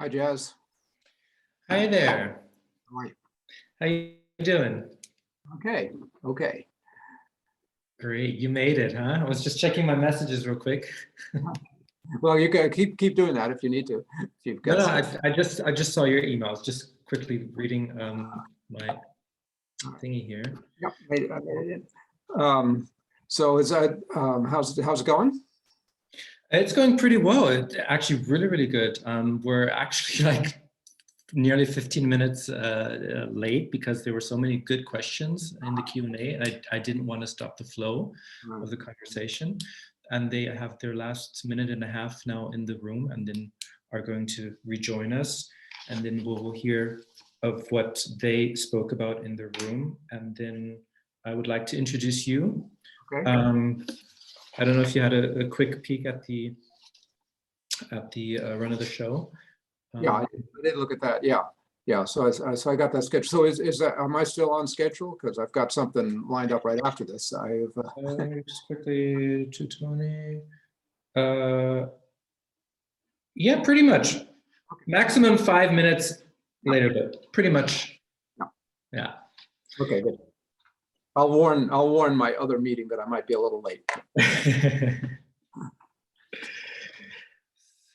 Hi, Jazz. Hi there. How are you? How you doing? Okay, okay. Great, you made it, huh? I was just checking my messages real quick. Well, you can keep doing that if you need to. If you've No, got no, some. I just saw your emails. Just quickly reading my thingy here. Yep, I made it in. So is that how's it going? It's going pretty well. It actually really good. We're actually like nearly 15 minutes late because there were so many good questions in the Q&A, and I didn't want to stop the flow of the conversation. And they have their last minute and a half now in the room, and then are going to rejoin us. And then we'll hear of what they spoke about in the room. And then I would like to introduce you. Okay. I don't know if you had a quick peek at the run of the show. Yeah, I did look at that. Yeah. So I got that schedule. So is that, am I still on schedule? Because I've got something lined up right after this. I've just quickly 2:20. Yeah, pretty much. Maximum 5 minutes later, but pretty much. Yeah. Okay, good. I'll warn my other meeting that I might be a little late.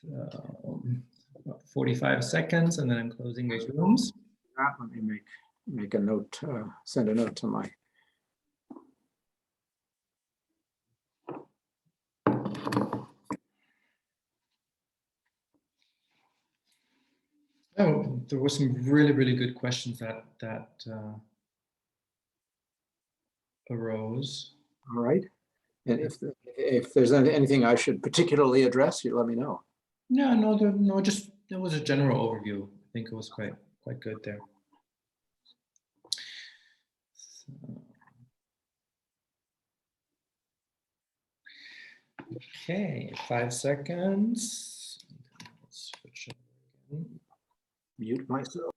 So, about 45 seconds, and then I'm closing those rooms. Let me make a note, send a note to my. Oh, there were some really good questions that arose. All right. And if there's anything I should particularly address, you let me know. No, just it was a general overview. I think it was quite good there. So, okay, 5 seconds. Let's switch over again. Mute myself.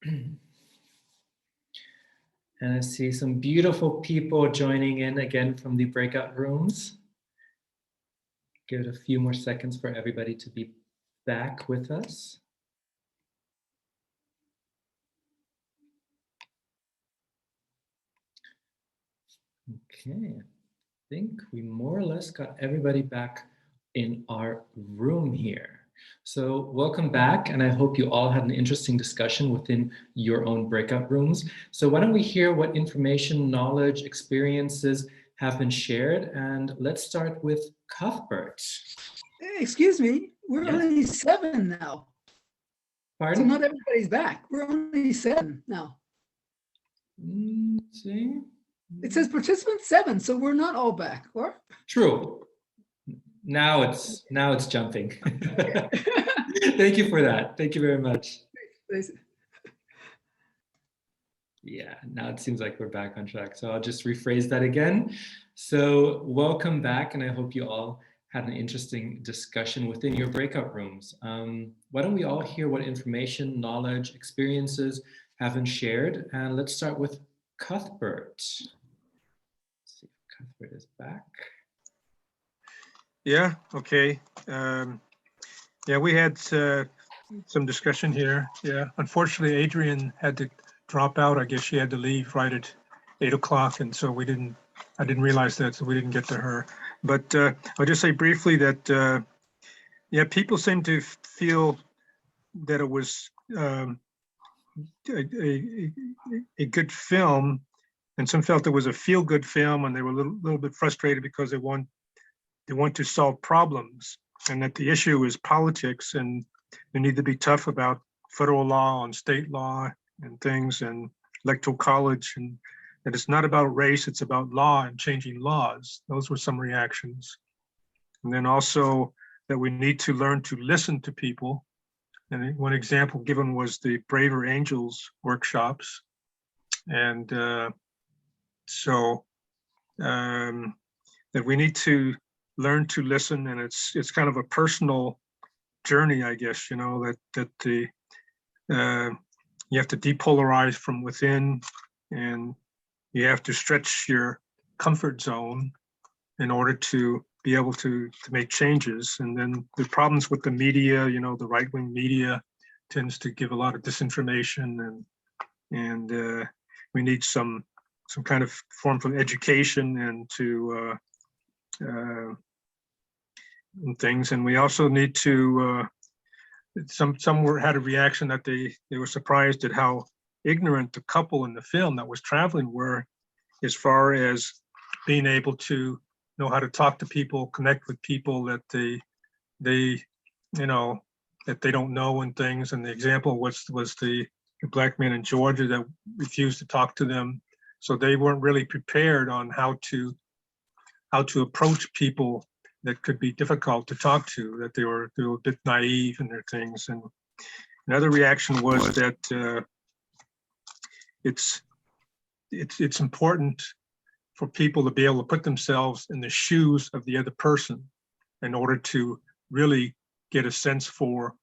And I see some beautiful people joining in again from the breakout rooms. Give it a few more seconds for everybody to be back with us. Okay, I think we more or less got everybody back in our room here. So welcome back, and I hope you all had an interesting discussion within your own breakout rooms. So why don't we hear what information, knowledge, experiences have been shared, and let's start with Cuthbert. Hey, excuse me, we're Yes? only 7 now. Pardon? So not everybody's back. We're only 7 now. Let's see. It says participants 7, so we're not all back, or? True. Now it's jumping. Thank you for that. Thank you very much. Yeah, now it seems like we're back on track. So I'll just rephrase that again. So welcome back, and I hope you all had an interesting discussion within your breakout rooms. Why don't we all hear what information, knowledge, experiences have been shared? And let's start with Cuthbert. Let's see if Cuthbert is back. Yeah, okay. Yeah, we had some discussion here. Yeah, unfortunately, Adrian had to drop out. I guess she had to leave right at 8 o'clock. And so I didn't realize that, so we didn't get to her. But I'll just say briefly that, yeah, people seem to feel that it was a good film, and some felt it was a feel-good film, and they were a little bit frustrated because they want to solve problems, and that the issue is politics, and they need to be tough about federal law and state law and things, and electoral college, and that it's not about race, it's about law and changing laws. Those were some reactions. And then also that we need to learn to listen to people. And one example given was the Braver Angels workshops. And so that we need to learn to listen, and it's kind of a personal journey, I guess, you know, that you have to depolarize from within, and you have to stretch your comfort zone in order to be able to make changes. And then the problems with the media, you know, the right-wing media tends to give a lot of disinformation, and we need some kind of form of education and and things. And we also need to, some had a reaction that they were surprised at how ignorant the couple in the film that was traveling were, as far as being able to know how to talk to people, connect with people that they you know, that they don't know, and things. And the example was the Black man in Georgia that refused to talk to them. So they weren't really prepared on how to approach people that could be difficult to talk to, that they were a bit naive in their things. And another reaction was that it's important for people to be able to put themselves in the shoes of the other person in order to really get a sense for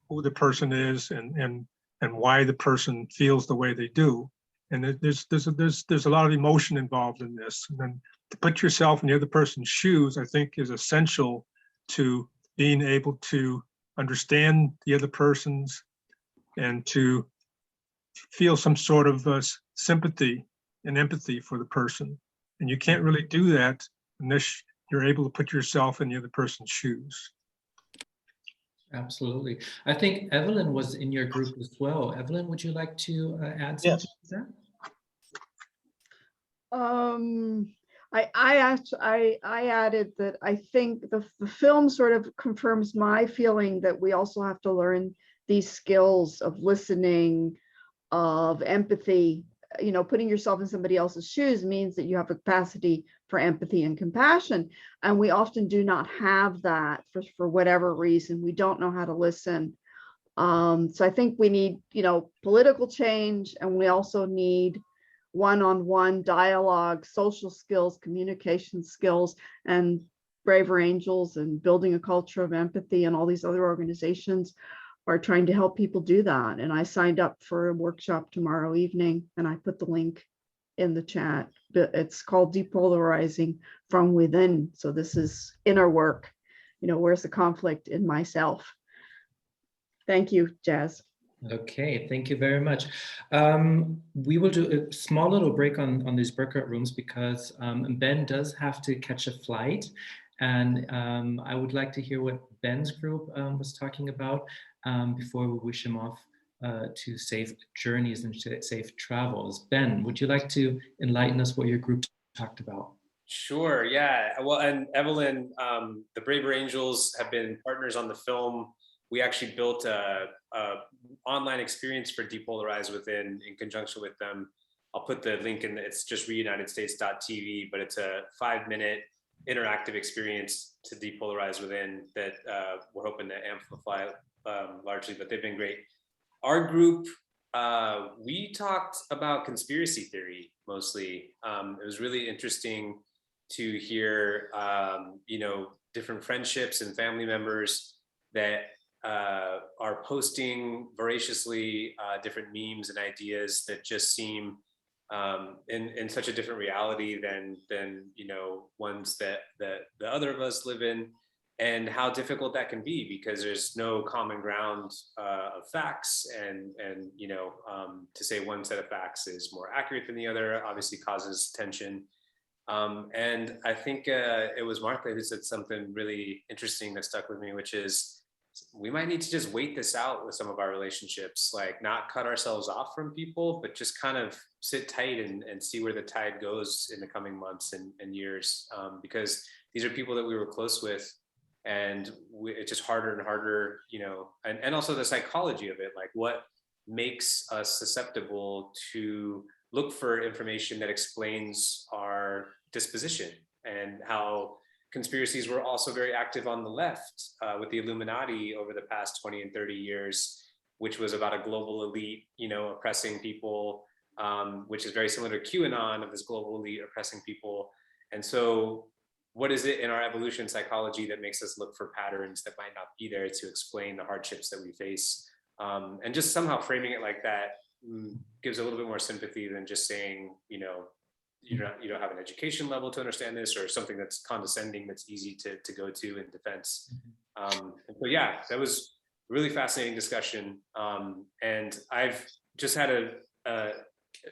who the person is and why the person feels the way they do. And there's a lot of emotion involved in this. And then to put yourself in the other person's shoes, I think, is essential to being able to understand the other person's and to feel some sort of sympathy and empathy for the person. And you can't really do that unless you're able to put yourself in the other person's shoes. Absolutely. I think Evelyn was in your group as well. Evelyn, would you like to add something to that? I added that I think the film sort of confirms my feeling that we also have to learn these skills of listening, of empathy. You know, putting yourself in somebody else's shoes means that you have a capacity for empathy and compassion. And we often do not have that for whatever reason. We don't know how to listen. So I think we need, you know, political change, and we also need one-on-one dialogue, social skills, communication skills, and Braver Angels and Building a Culture of Empathy and all these other organizations are trying to help people do that. And I signed up for a workshop tomorrow evening, and I put the link in the chat. It's called Depolarizing from Within. So this is inner work. You know, where's the conflict in myself? Thank you, Jazz. Okay, thank you very much. We will do a small little break on these breakout rooms because Ben does have to catch a flight. And I would like to hear what Ben's group was talking about before we wish him off to safe journeys and safe travels. Ben, would you like to enlighten us what your group talked about? Sure, yeah. Well, and Evelyn, the Braver Angels have been partners on the film. We actually built a online experience for Depolarize Within in conjunction with them. I'll put the link in, it's just reunitedstates.tv, but it's a 5-minute interactive experience to depolarize within that we're hoping to amplify largely, but they've been great. Our group, we talked about conspiracy theory mostly. It was really interesting to hear, you know, different friendships and family members that are posting voraciously different memes and ideas that just seem in such a different reality than you know, ones that the other of us live in, and how difficult that can be because there's no common ground of facts, and you know, to say one set of facts is more accurate than the other obviously causes tension. And I think it was Martha who said something really interesting that stuck with me, which is we might need to just wait this out with some of our relationships, like not cut ourselves off from people, but just kind of sit tight and see where the tide goes in the coming months and years, because these are people that we were close with, and it's just harder and harder, you know, and also the psychology of it, like what makes us susceptible to look for information that explains our disposition, and how conspiracies were also very active on the left with the Illuminati over the past 20 and 30 years, which was about a global elite, you know, oppressing people, which is very similar to QAnon, of this global elite oppressing people. And so what is it in our evolution psychology that makes us look for patterns that might not be there to explain the hardships that we face? And just somehow framing it like that gives a little bit more sympathy than just saying, you know, you don't have an education level to understand this, or something that's condescending that's easy to go to in defense. So yeah, that was a really fascinating discussion. And I've just had a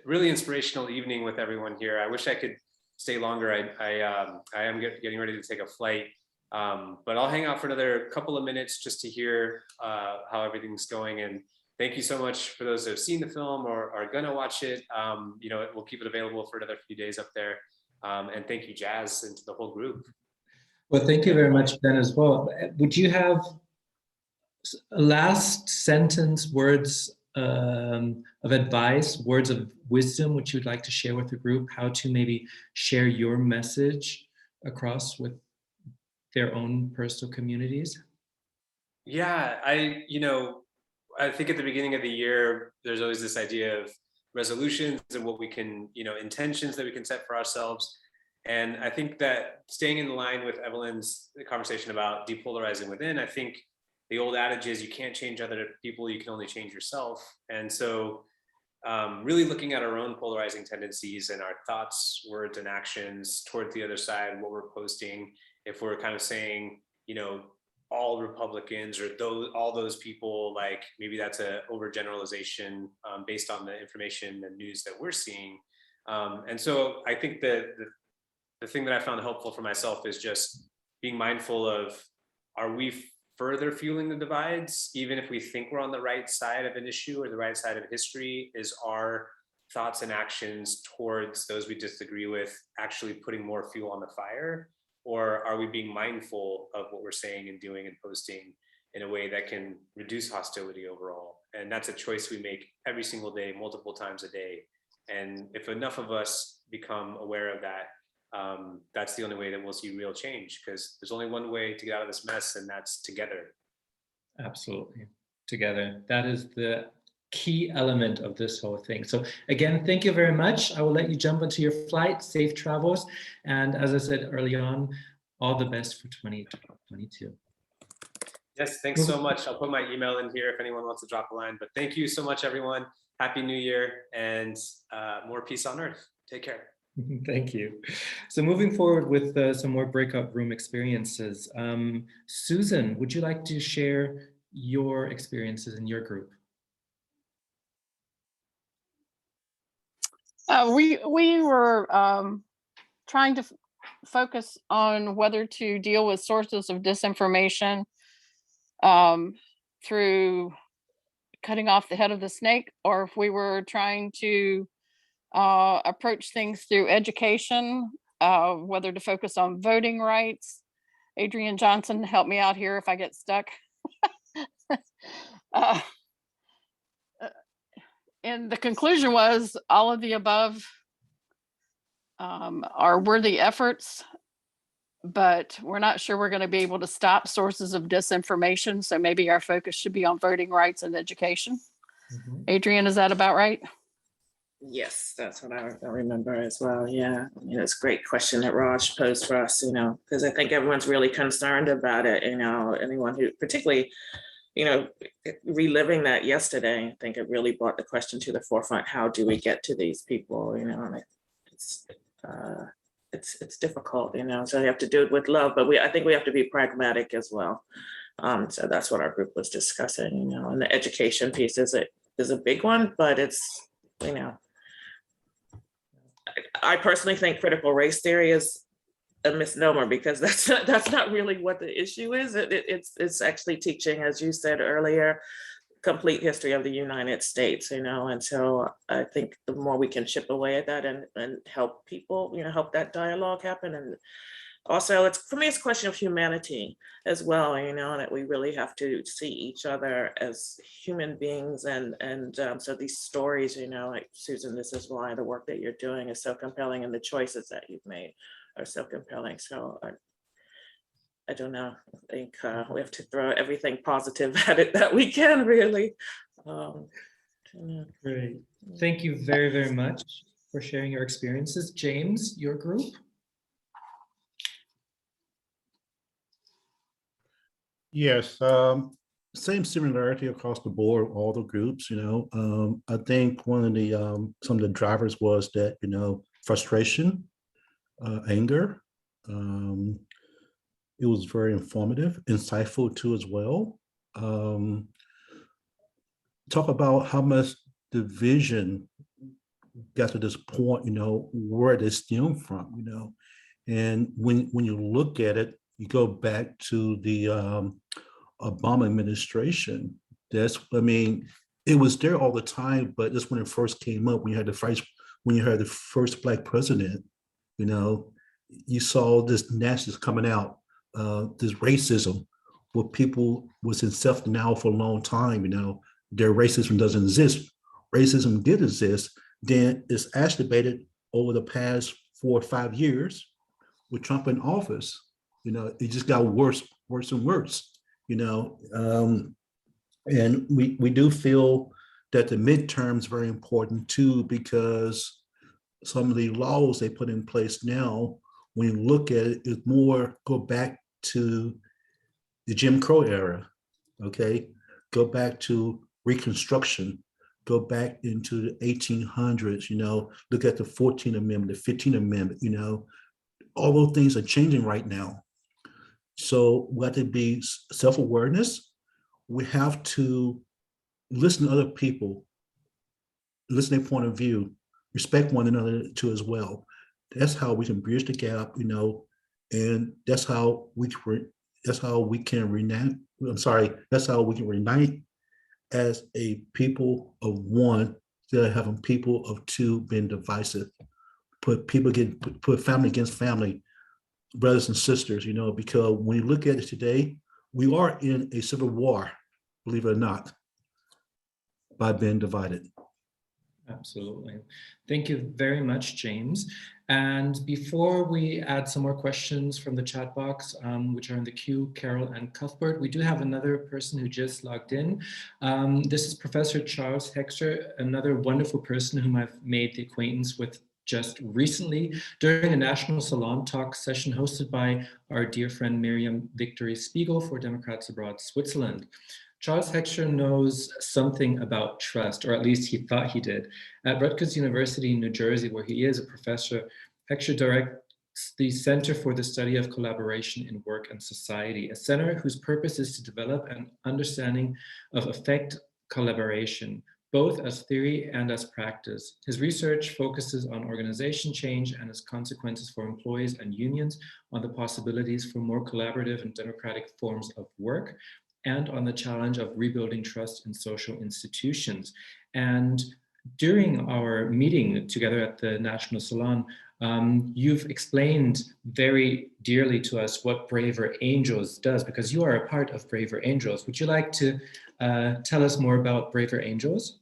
really inspirational evening with everyone here. I wish I could stay longer. I am getting ready to take a flight, but I'll hang out for another couple of minutes just to hear how everything's going. And thank you so much for those that have seen the film or are gonna watch it. You know, we'll keep it available for another few days up there. And thank you, Jazz, and to the whole group. Well, thank you very much, Ben, as well. Would you have a last sentence, words of advice, words of wisdom, which you'd like to share with the group, how to maybe share your message across with their own personal communities? Yeah, I think at the beginning of the year, there's always this idea of resolutions and what we can, intentions that we can set for ourselves. And I think that staying in line with Evelyn's conversation about depolarizing within, I think the old adage is you can't change other people, you can only change yourself. And so really looking at our own polarizing tendencies and our thoughts, words, and actions towards the other side, what we're posting, if we're kind of saying, all Republicans or all those people, like maybe that's a overgeneralization based on the information and news that we're seeing. And so I think that the thing that I found helpful for myself is just being mindful of, are we further fueling the divides? Even if we think we're on the right side of an issue or the right side of history, is our thoughts and actions towards those we disagree with actually putting more fuel on the fire? Or are we being mindful of what we're saying and doing and posting in a way that can reduce hostility overall? And that's a choice we make every single day, multiple times a day. And if enough of us become aware of that, that's the only way that we'll see real change, because there's only one way to get out of this mess, and that's together. Absolutely, together. That is the key element of this whole thing. So again, thank you very much. I will let you jump into your flight, safe travels. And as I said early on, all the best for 2022. Yes, thanks so much. I'll put my email in here if anyone wants to drop a line, but thank you so much, everyone. Happy New Year, and more peace on earth. Take care. Thank you. So moving forward with some more breakout room experiences. Susan, would you like to share your experiences in your group? We were trying to focus on whether to deal with sources of disinformation through cutting off the head of the snake, or if we were trying to approach things through education, whether to focus on voting rights. Adrian Johnson, help me out here if I get stuck. And the conclusion was all of the above are worthy efforts, but we're not sure we're going to be able to stop sources of disinformation. So maybe our focus should be on voting rights and education. Mm-hmm. Adrian, is that about right? Yes, that's what I remember as well. Yeah, it's a great question that Raj posed for us, because I think everyone's really concerned about it. Anyone who particularly, reliving that yesterday, I think it really brought the question to the forefront. How do we get to these people? And it's difficult, so you have to do it with love, but I think we have to be pragmatic as well. So that's what our group was discussing, and the education piece is a big one, but it's, I personally think critical race theory is a misnomer, because that's not really what the issue is. It's actually teaching, as you said earlier, complete history of the United States, and so I think the more we can chip away at that and help people, help that dialogue happen. And also, for me, it's a question of humanity as well, that we really have to see each other as human beings. And so these stories, like Susan, this is why the work that you're doing is so compelling, and the choices that you've made are so compelling. So I don't know, I think we have to throw everything positive at it that we can, really. Great. Thank you very, very much for sharing your experiences. James, your group? Yes, Same similarity across the board, all the groups, I think one of the, some of the drivers was that, frustration, anger. It was very informative, insightful too as well. Talk about how much division got to this point, where they stem from, and when you look at it, you go back to the Obama administration. It was there all the time, but that's when it first came up, when you had the first Black president, you saw this nastiness coming out, this racism, where people was in self-denial for a long time, their racism doesn't exist. Racism did exist, then it's exacerbated over the past 4 or 5 years with Trump in office. It just got worse and worse, and we do feel that the midterm is very important too, because some of the laws they put in place now, when you look at it, it more go back to the Jim Crow era, okay? Go back to Reconstruction, go back into the 1800s, look at the 14th Amendment, the 15th Amendment, all those things are changing right now. So we have to be self-awareness. We have to listen to other people, listen to their point of view, respect one another too as well. That's how we can bridge the gap, and that's how we can unite as a people of one, instead of having people of two being divisive. Put family against family, brothers and sisters, because when you look at it today, we are in a civil war, believe it or not, by being divided. Absolutely. Thank you very much, James. And before we add some more questions from the chat box, which are in the queue, Carol and Cuthbert, we do have another person who just logged in. This is Professor Charles Hexter, another wonderful person whom I've made the acquaintance with just recently during a National Salon Talk session hosted by our dear friend Miriam Victory Spiegel for Democrats Abroad Switzerland. Charles Hexter knows something about trust, or at least he thought he did. At Rutgers University in New Jersey, where he is a professor, Hexter directs the Center for the Study of Collaboration in Work and Society, a center whose purpose is to develop an understanding of affect collaboration, both as theory and as practice. His research focuses on organization change and its consequences for employees and unions, on the possibilities for more collaborative and democratic forms of work, and on the challenge of rebuilding trust in social institutions. And during our meeting together at the National Salon, you've explained very dearly to us what Braver Angels does, because you are a part of Braver Angels. Would you like to tell us more about Braver Angels?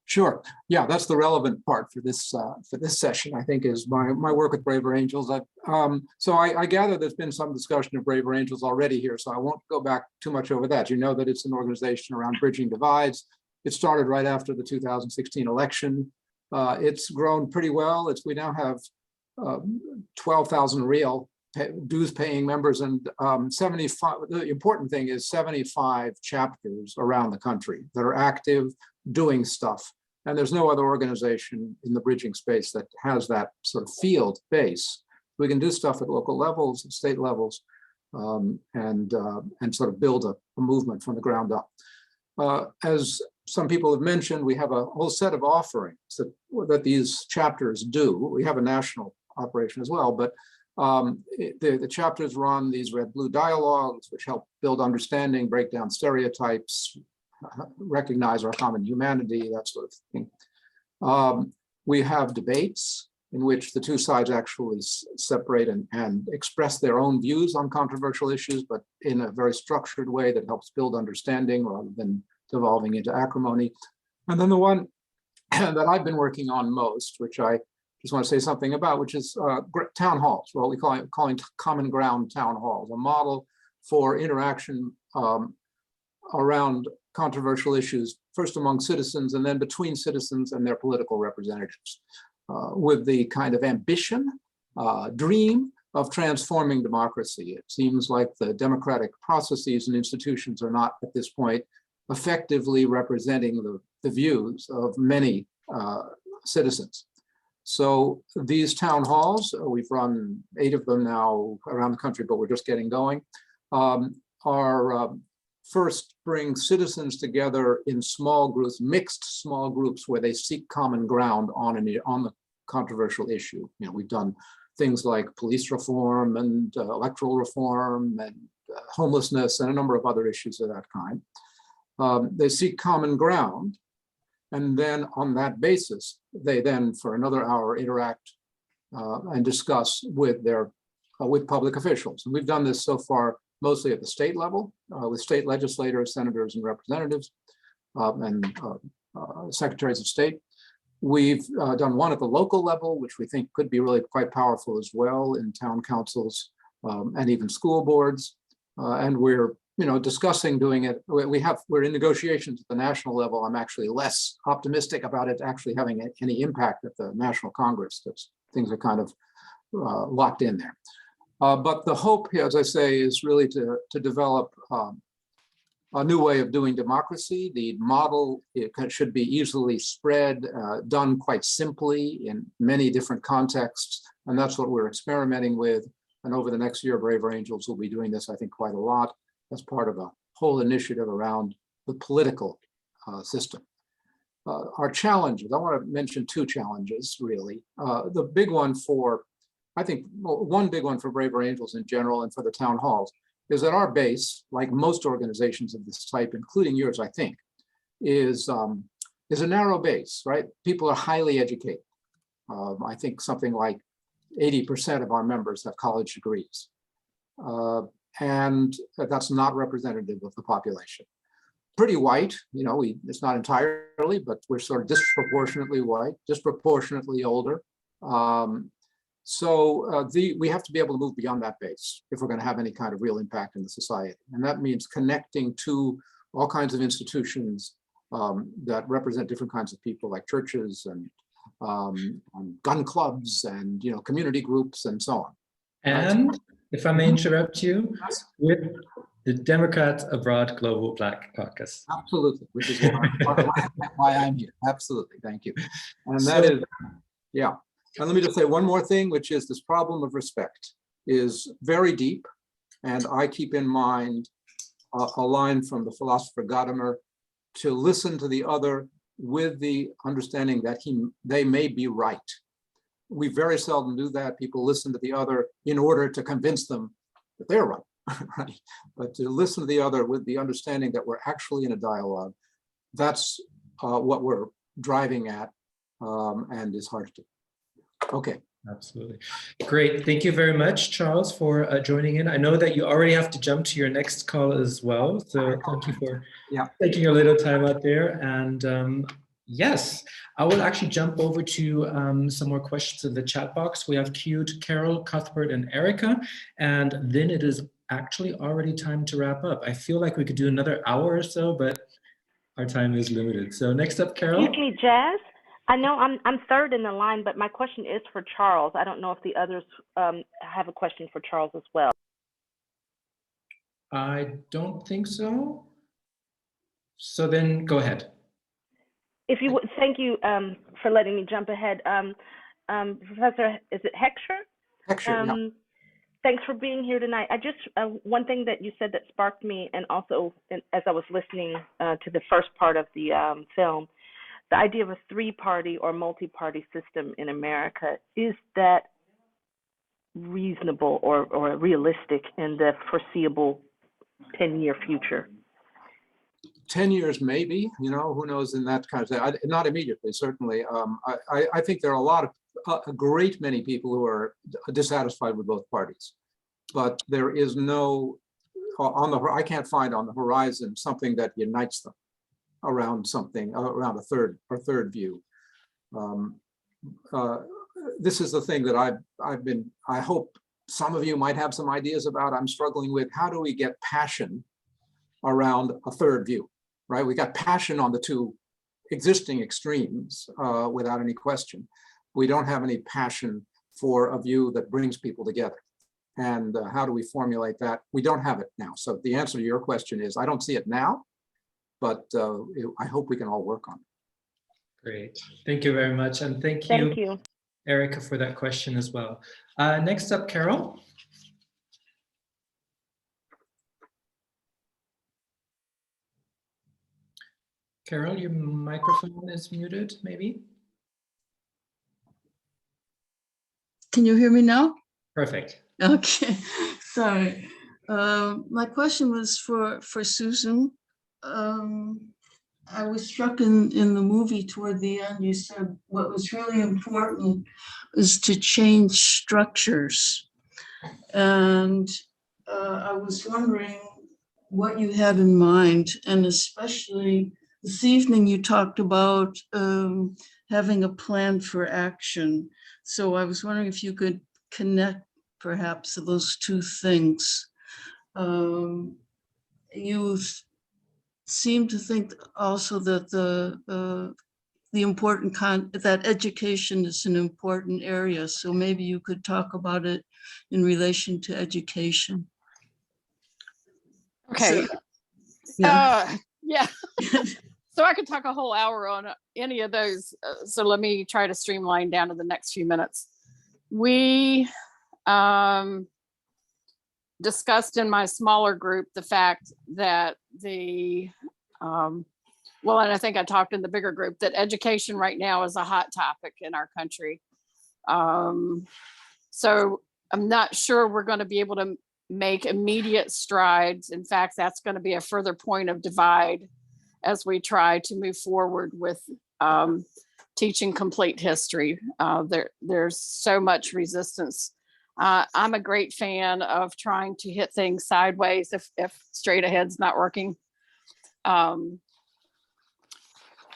Sure. Yeah, that's the relevant part for this session, I think, is my work with Braver Angels. So I gather there's been some discussion of Braver Angels already here, so I won't go back too much over that. You know that it's an organization around bridging divides. It started right after the 2016 election. It's grown pretty well. We now have 12,000 real dues paying members, and 75, the important thing is 75 chapters around the country that are active, doing stuff. And there's no other organization in the bridging space that has that sort of field base. We can do stuff at local levels, at state levels, and sort of build a movement from the ground up. As some people have mentioned, we have a whole set of offerings that these chapters do. We have a national operation as well, but the chapters run these red-blue dialogues, which help build understanding, break down stereotypes, recognize our common humanity, that sort of thing. We have debates in which the two sides actually separate and express their own views on controversial issues, but in a very structured way that helps build understanding rather than devolving into acrimony. And then the one that I've been working on most, which I just want to say something about, which is town halls, what we calling common ground town halls, a model for interaction around controversial issues, first among citizens and then between citizens and their political representatives, with the kind of ambition, dream of transforming democracy. It seems like the democratic processes and institutions are not at this point effectively representing the views of many citizens. So these town halls, we've run 8 of them now around the country, but we're just getting going, are first bring citizens together in small groups, mixed small groups, where they seek common ground on the controversial issue. You know, we've done things like police reform and electoral reform and homelessness and a number of other issues of that kind. They seek common ground, and then on that basis, they then for another hour interact and discuss with public officials. And we've done this so far mostly at the state level with state legislators, senators, and representatives and secretaries of state. We've done one at the local level, which we think could be really quite powerful as well in town councils and even school boards. And we're discussing doing it. We're in negotiations at the national level. I'm actually less optimistic about it actually having any impact at the National Congress, because things are kind of locked in there. But the hope, as I say, is really to develop a new way of doing democracy. The model should be easily spread, done quite simply in many different contexts. And that's what we're experimenting with. And over the next year, Braver Angels will be doing this, I think, quite a lot as part of a whole initiative around the political system. Our challenges, I want to mention 2 challenges, really. The big one I think one big one for Braver Angels in general and for the town halls is that our base, like most organizations of this type, including yours, I think, is a narrow base, right? People are highly educated. I think something like 80% of our members have college degrees. And that's not representative of the population. Pretty white, it's not entirely, but we're sort of disproportionately white, disproportionately older. So we have to be able to move beyond that base if we're going to have any kind of real impact in the society. And that means connecting to all kinds of institutions that represent different kinds of people, like churches and gun clubs and community groups and so on. And if I may interrupt you, with the Democrats Abroad Global Black Caucus. Absolutely, which is why I'm here. Absolutely, thank you. And that is, yeah. And let me just say one more thing, which is this problem of respect is very deep. And I keep in mind a line from the philosopher Gadamer, to listen to the other with the understanding that they may be right. We very seldom do that. People listen to the other in order to convince them that they're right, right? But to listen to the other with the understanding that we're actually in a dialogue, that's what we're driving at and is hard to do. Okay. Absolutely. Great. Thank you very much, Charles, for joining in. I know that you already have to jump to your next call as well. So thank you for taking a little time out there. And yes, I will actually jump over to some more questions in the chat box. We have queued Carol, Cuthbert, and Erica. And then it is actually already time to wrap up. I feel like we could do another hour or so, but our time is limited. So next up, Carol. Excuse me, Jazz. I know I'm third in the line, but my question is for Charles. I don't know if the others have a question for Charles as well. I don't think so. So then go ahead. If you would, thank you for letting me jump ahead. Professor, is it Heckscher? Heckscher, yeah. Thanks for being here tonight. I just, one thing that you said that sparked me, and also as I was listening to the first part of the film, the idea of a 3-party or multi-party system in America, is that reasonable or realistic in the foreseeable 10-year future? 10 years, maybe, who knows in that kind of thing. Not immediately, certainly. I think there are a great many people who are dissatisfied with both parties, but there is no, I can't find on the horizon something that unites them around something, around a third view. This is the thing that I hope some of you might have some ideas about. I'm struggling with, how do we get passion around a third view, right? We got passion on the 2 existing extremes without any question. We don't have any passion for a view that brings people together. And how do we formulate that? We don't have it now. So the answer to your question is, I don't see it now, but I hope we can all work on it. Great. Thank you very much. And thank you, Erica, for that question as well. Next up, Carol. Carol, your microphone is muted, maybe? Can you hear me now? Perfect. Okay, sorry. My question was for Susan. I was struck in the movie toward the end, you said what was really important is to change structures. And I was wondering what you had in mind, and especially this evening you talked about having a plan for action. So I was wondering if you could connect perhaps those two things. You seem to think also that that education is an important area. So maybe you could talk about it in relation to education. Okay. So, yeah. Yeah. So I could talk a whole hour on any of those. So let me try to streamline down to the next few minutes. We discussed in my smaller group the fact that well, and I think I talked in the bigger group that education right now is a hot topic in our country. So I'm not sure we're going to be able to make immediate strides. In fact, that's going to be a further point of divide as we try to move forward with teaching complete history. There's so much resistance. I'm a great fan of trying to hit things sideways if straight ahead's not working.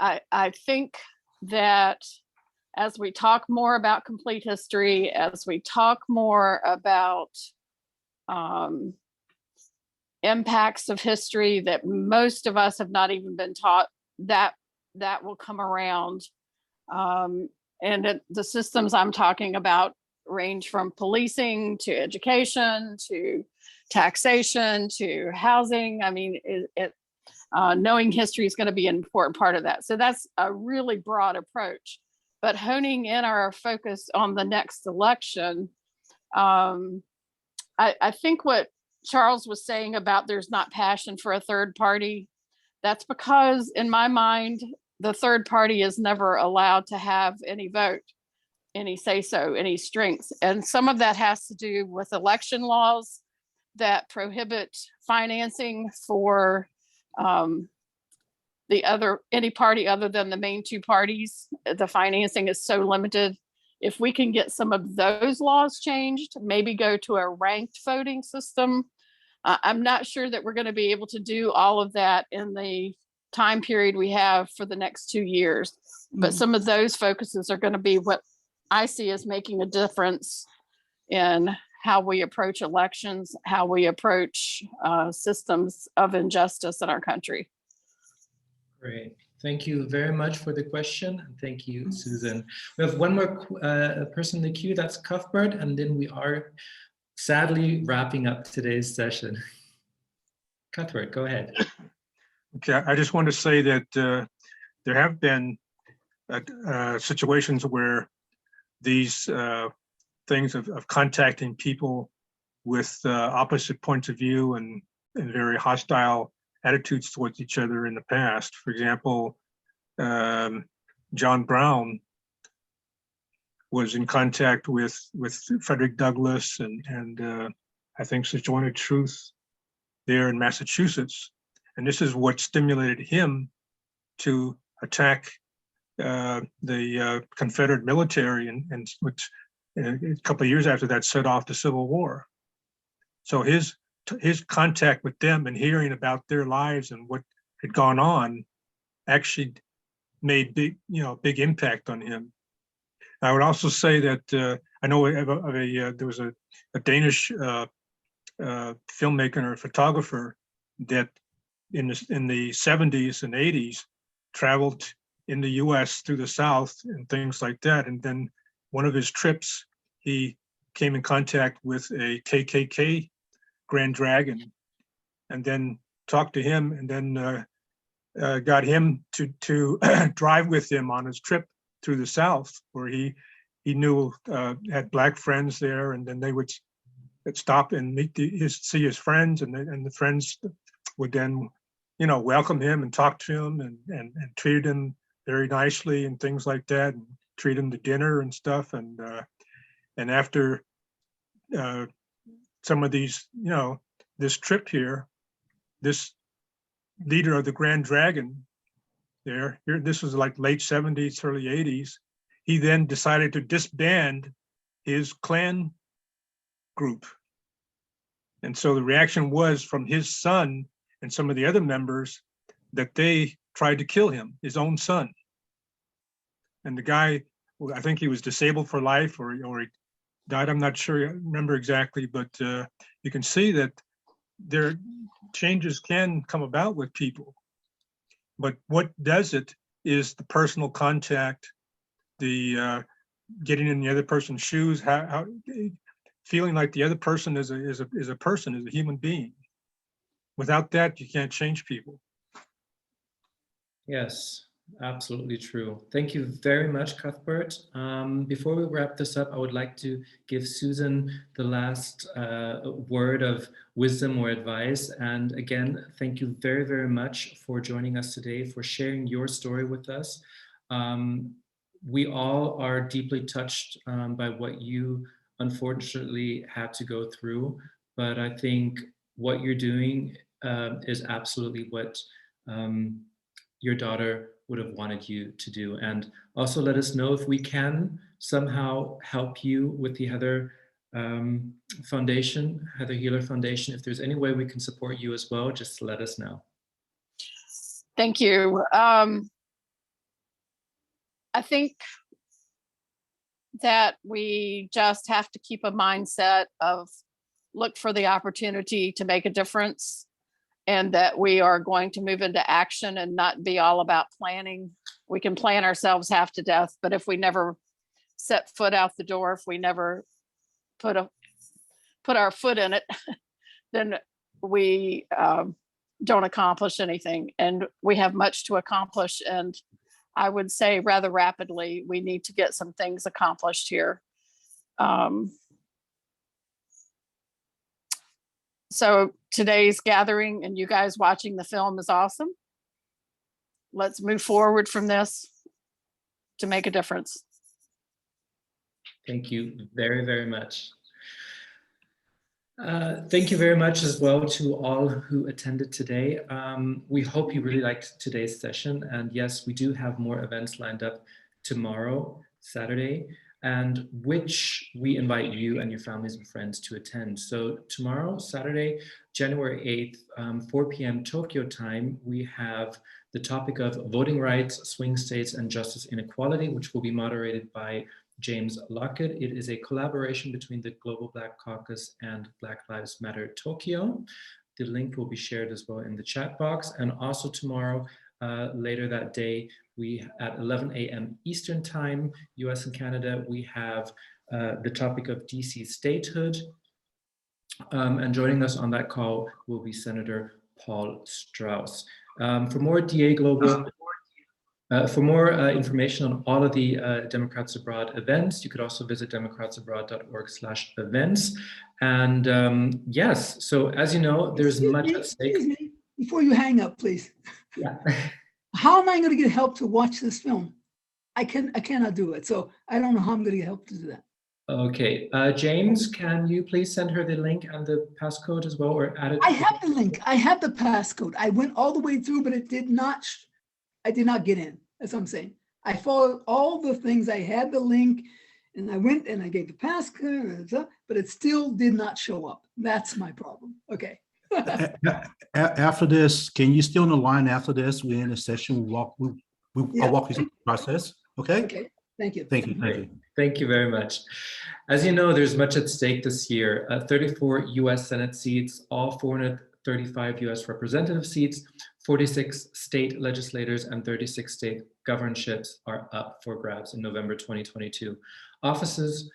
I think that as we talk more about complete history, as we talk more about impacts of history that most of us have not even been taught, that will come around. And the systems I'm talking about range from policing to education to taxation to housing. I mean, knowing history is going to be an important part of that. So that's a really broad approach. But honing in our focus on the next election, I think what Charles was saying about there's not passion for a third party, that's because in my mind, the third party is never allowed to have any vote, any say-so, any strength. And some of that has to do with election laws that prohibit financing for any party other than the main two parties. The financing is so limited. If we can get some of those laws changed, maybe go to a ranked voting system. I'm not sure that we're going to be able to do all of that in the time period we have for the next 2 years. But some of those focuses are going to be what I see as making a difference in how we approach elections, how we approach systems of injustice in our country. Great. Thank you very much for the question. And thank you, Susan. We have one more person in the queue, that's Cuthbert, and then we are sadly wrapping up today's session. Cuthbert, go ahead. Okay, I just want to say that there have been situations where these things of contacting people with opposite points of view and very hostile attitudes towards each other in the past. For example, John Brown was in contact with Frederick Douglass and I think Sojourner Truth there in Massachusetts. And this is what stimulated him to attack the Confederate military, and which a couple of years after that set off the Civil War. So his contact with them and hearing about their lives and what had gone on actually made big impact on him. I would also say that I know there was a Danish filmmaker or photographer that in the 70s and 80s traveled in the US through the South and things like that. And then one of his trips, he came in contact with a KKK Grand Dragon, and then talked to him, and then got him to drive with him on his trip through the South, where he knew had Black friends there, and then they would stop and see his friends, and the friends would then, welcome him and talk to him and treated him very nicely and things like that, and treat him to dinner and stuff. And after some of these, this trip here, this leader of the Grand Dragon here, this was like late 70s, early 80s, he then decided to disband his clan group. And so the reaction was from his son and some of the other members that they tried to kill him, his own son. And the guy, I think he was disabled for life, or he died. I'm not sure, I remember exactly, but you can see that there changes can come about with people. But what does it is the personal contact, the getting in the other person's shoes, how feeling like the other person is a person, is a human being. Without that, you can't change people. Yes, absolutely true. Thank you very much, Cuthbert. Before we wrap this up, I would like to give Susan the last word of wisdom or advice. And again, thank you very, very much for joining us today, for sharing your story with us. We all are deeply touched by what you unfortunately had to go through, but I think what you're doing is absolutely what your daughter would have wanted you to do. And also let us know if we can somehow help you with the Heather Foundation, Heather Healer Foundation. If there's any way we can support you as well, just let us know. Thank you. I think that we just have to keep a mindset of look for the opportunity to make a difference, and that we are going to move into action and not be all about planning. We can plan ourselves half to death, but if we never set foot out the door, if we never put our foot in it, then we don't accomplish anything. And we have much to accomplish. And I would say rather rapidly, we need to get some things accomplished here. So today's gathering and you guys watching the film is awesome. Let's move forward from this to make a difference. Thank you very, very much. Thank you very much as well to all who attended today. We hope you really liked today's session. And yes, we do have more events lined up tomorrow, Saturday, and which we invite you and your families and friends to attend. So tomorrow, Saturday, January 8th, 4 p.m. Tokyo time, we have the topic of voting rights, swing states, and justice inequality, which will be moderated by James Lockett. It is a collaboration between the Global Black Caucus and Black Lives Matter Tokyo. The link will be shared as well in the chat box. And also tomorrow, later that day, we at 11 a.m. Eastern time, US and Canada, we have the topic of DC statehood. And joining us on that call will be Senator Paul Strauss. For more DA Global, for more information on all of the Democrats Abroad events, you could also visit democratsabroad.org/events. And yes, so as you know, there's much at stake. Excuse me, before you hang up, please. Yeah. How am I going to get help to watch this film? I cannot do it. So I don't know how I'm going to get help to do that. Okay, James, can you please send her the link and the passcode as well, or add it? I have the link. I have the passcode. I went all the way through, but it did not. I did not get in. That's what I'm saying. I followed all the things. I had the link, and I went and I gave the passcode, but it still did not show up. That's my problem. Okay. After this, can you stay on the line after this? We're in a session. I'll walk you through the process. Okay. Okay. Thank you. Thank you. Thank you. Thank you very much. As you know, there's much at stake this year. 34 US Senate seats, all 435 US representative seats, 46 state legislators, and 36 state governorships are up for grabs in November 2022. Offices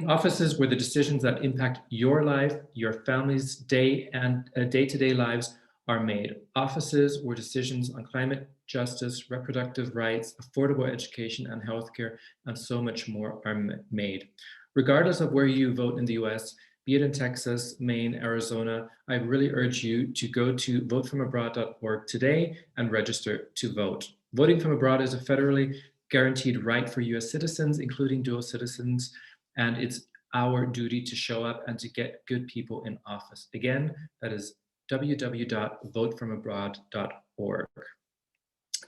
Offices where the decisions that impact your life, your family's day-to-day lives are made. Offices where decisions on climate justice, reproductive rights, affordable education and healthcare, and so much more are made. Regardless of where you vote in the US, be it in Texas, Maine, Arizona, I really urge you to go to votefromabroad.org today and register to vote. Voting from abroad is a federally guaranteed right for US citizens, including dual citizens, and it's our duty to show up and to get good people in office. Again, that is www.votefromabroad.org.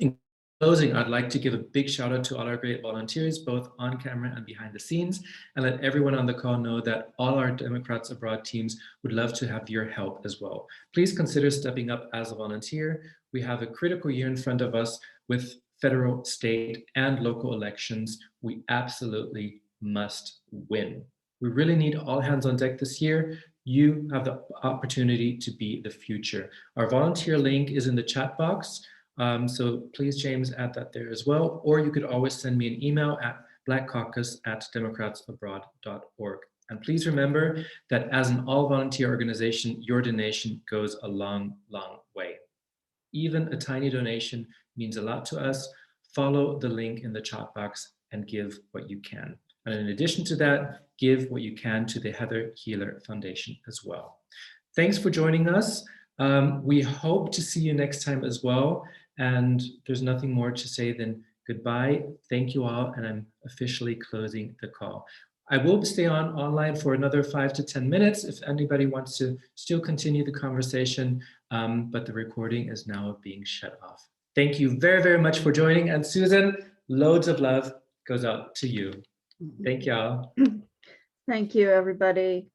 In closing, I'd like to give a big shout out to all our great volunteers, both on camera and behind the scenes, and let everyone on the call know that all our Democrats Abroad teams would love to have your help as well. Please consider stepping up as a volunteer. We have a critical year in front of us with federal, state, and local elections. We absolutely must win. We really need all hands on deck this year. You have the opportunity to be the future. Our volunteer link is in the chat box. So please, James, add that there as well. Or you could always send me an email at blackcaucus@democratsabroad.org. And please remember that as an all volunteer organization, your donation goes a long, long way. Even a tiny donation means a lot to us. Follow the link in the chat box and give what you can. And in addition to that, give what you can to the Heather Healer Foundation as well. Thanks for joining us. We hope to see you next time as well. And there's nothing more to say than goodbye. Thank you all. And I'm officially closing the call. I will stay online for another 5 to 10 minutes if anybody wants to still continue the conversation, but the recording is now being shut off. Thank you very, very much for joining. And Susan, loads of love goes out to you. Thank y'all. Thank you, everybody.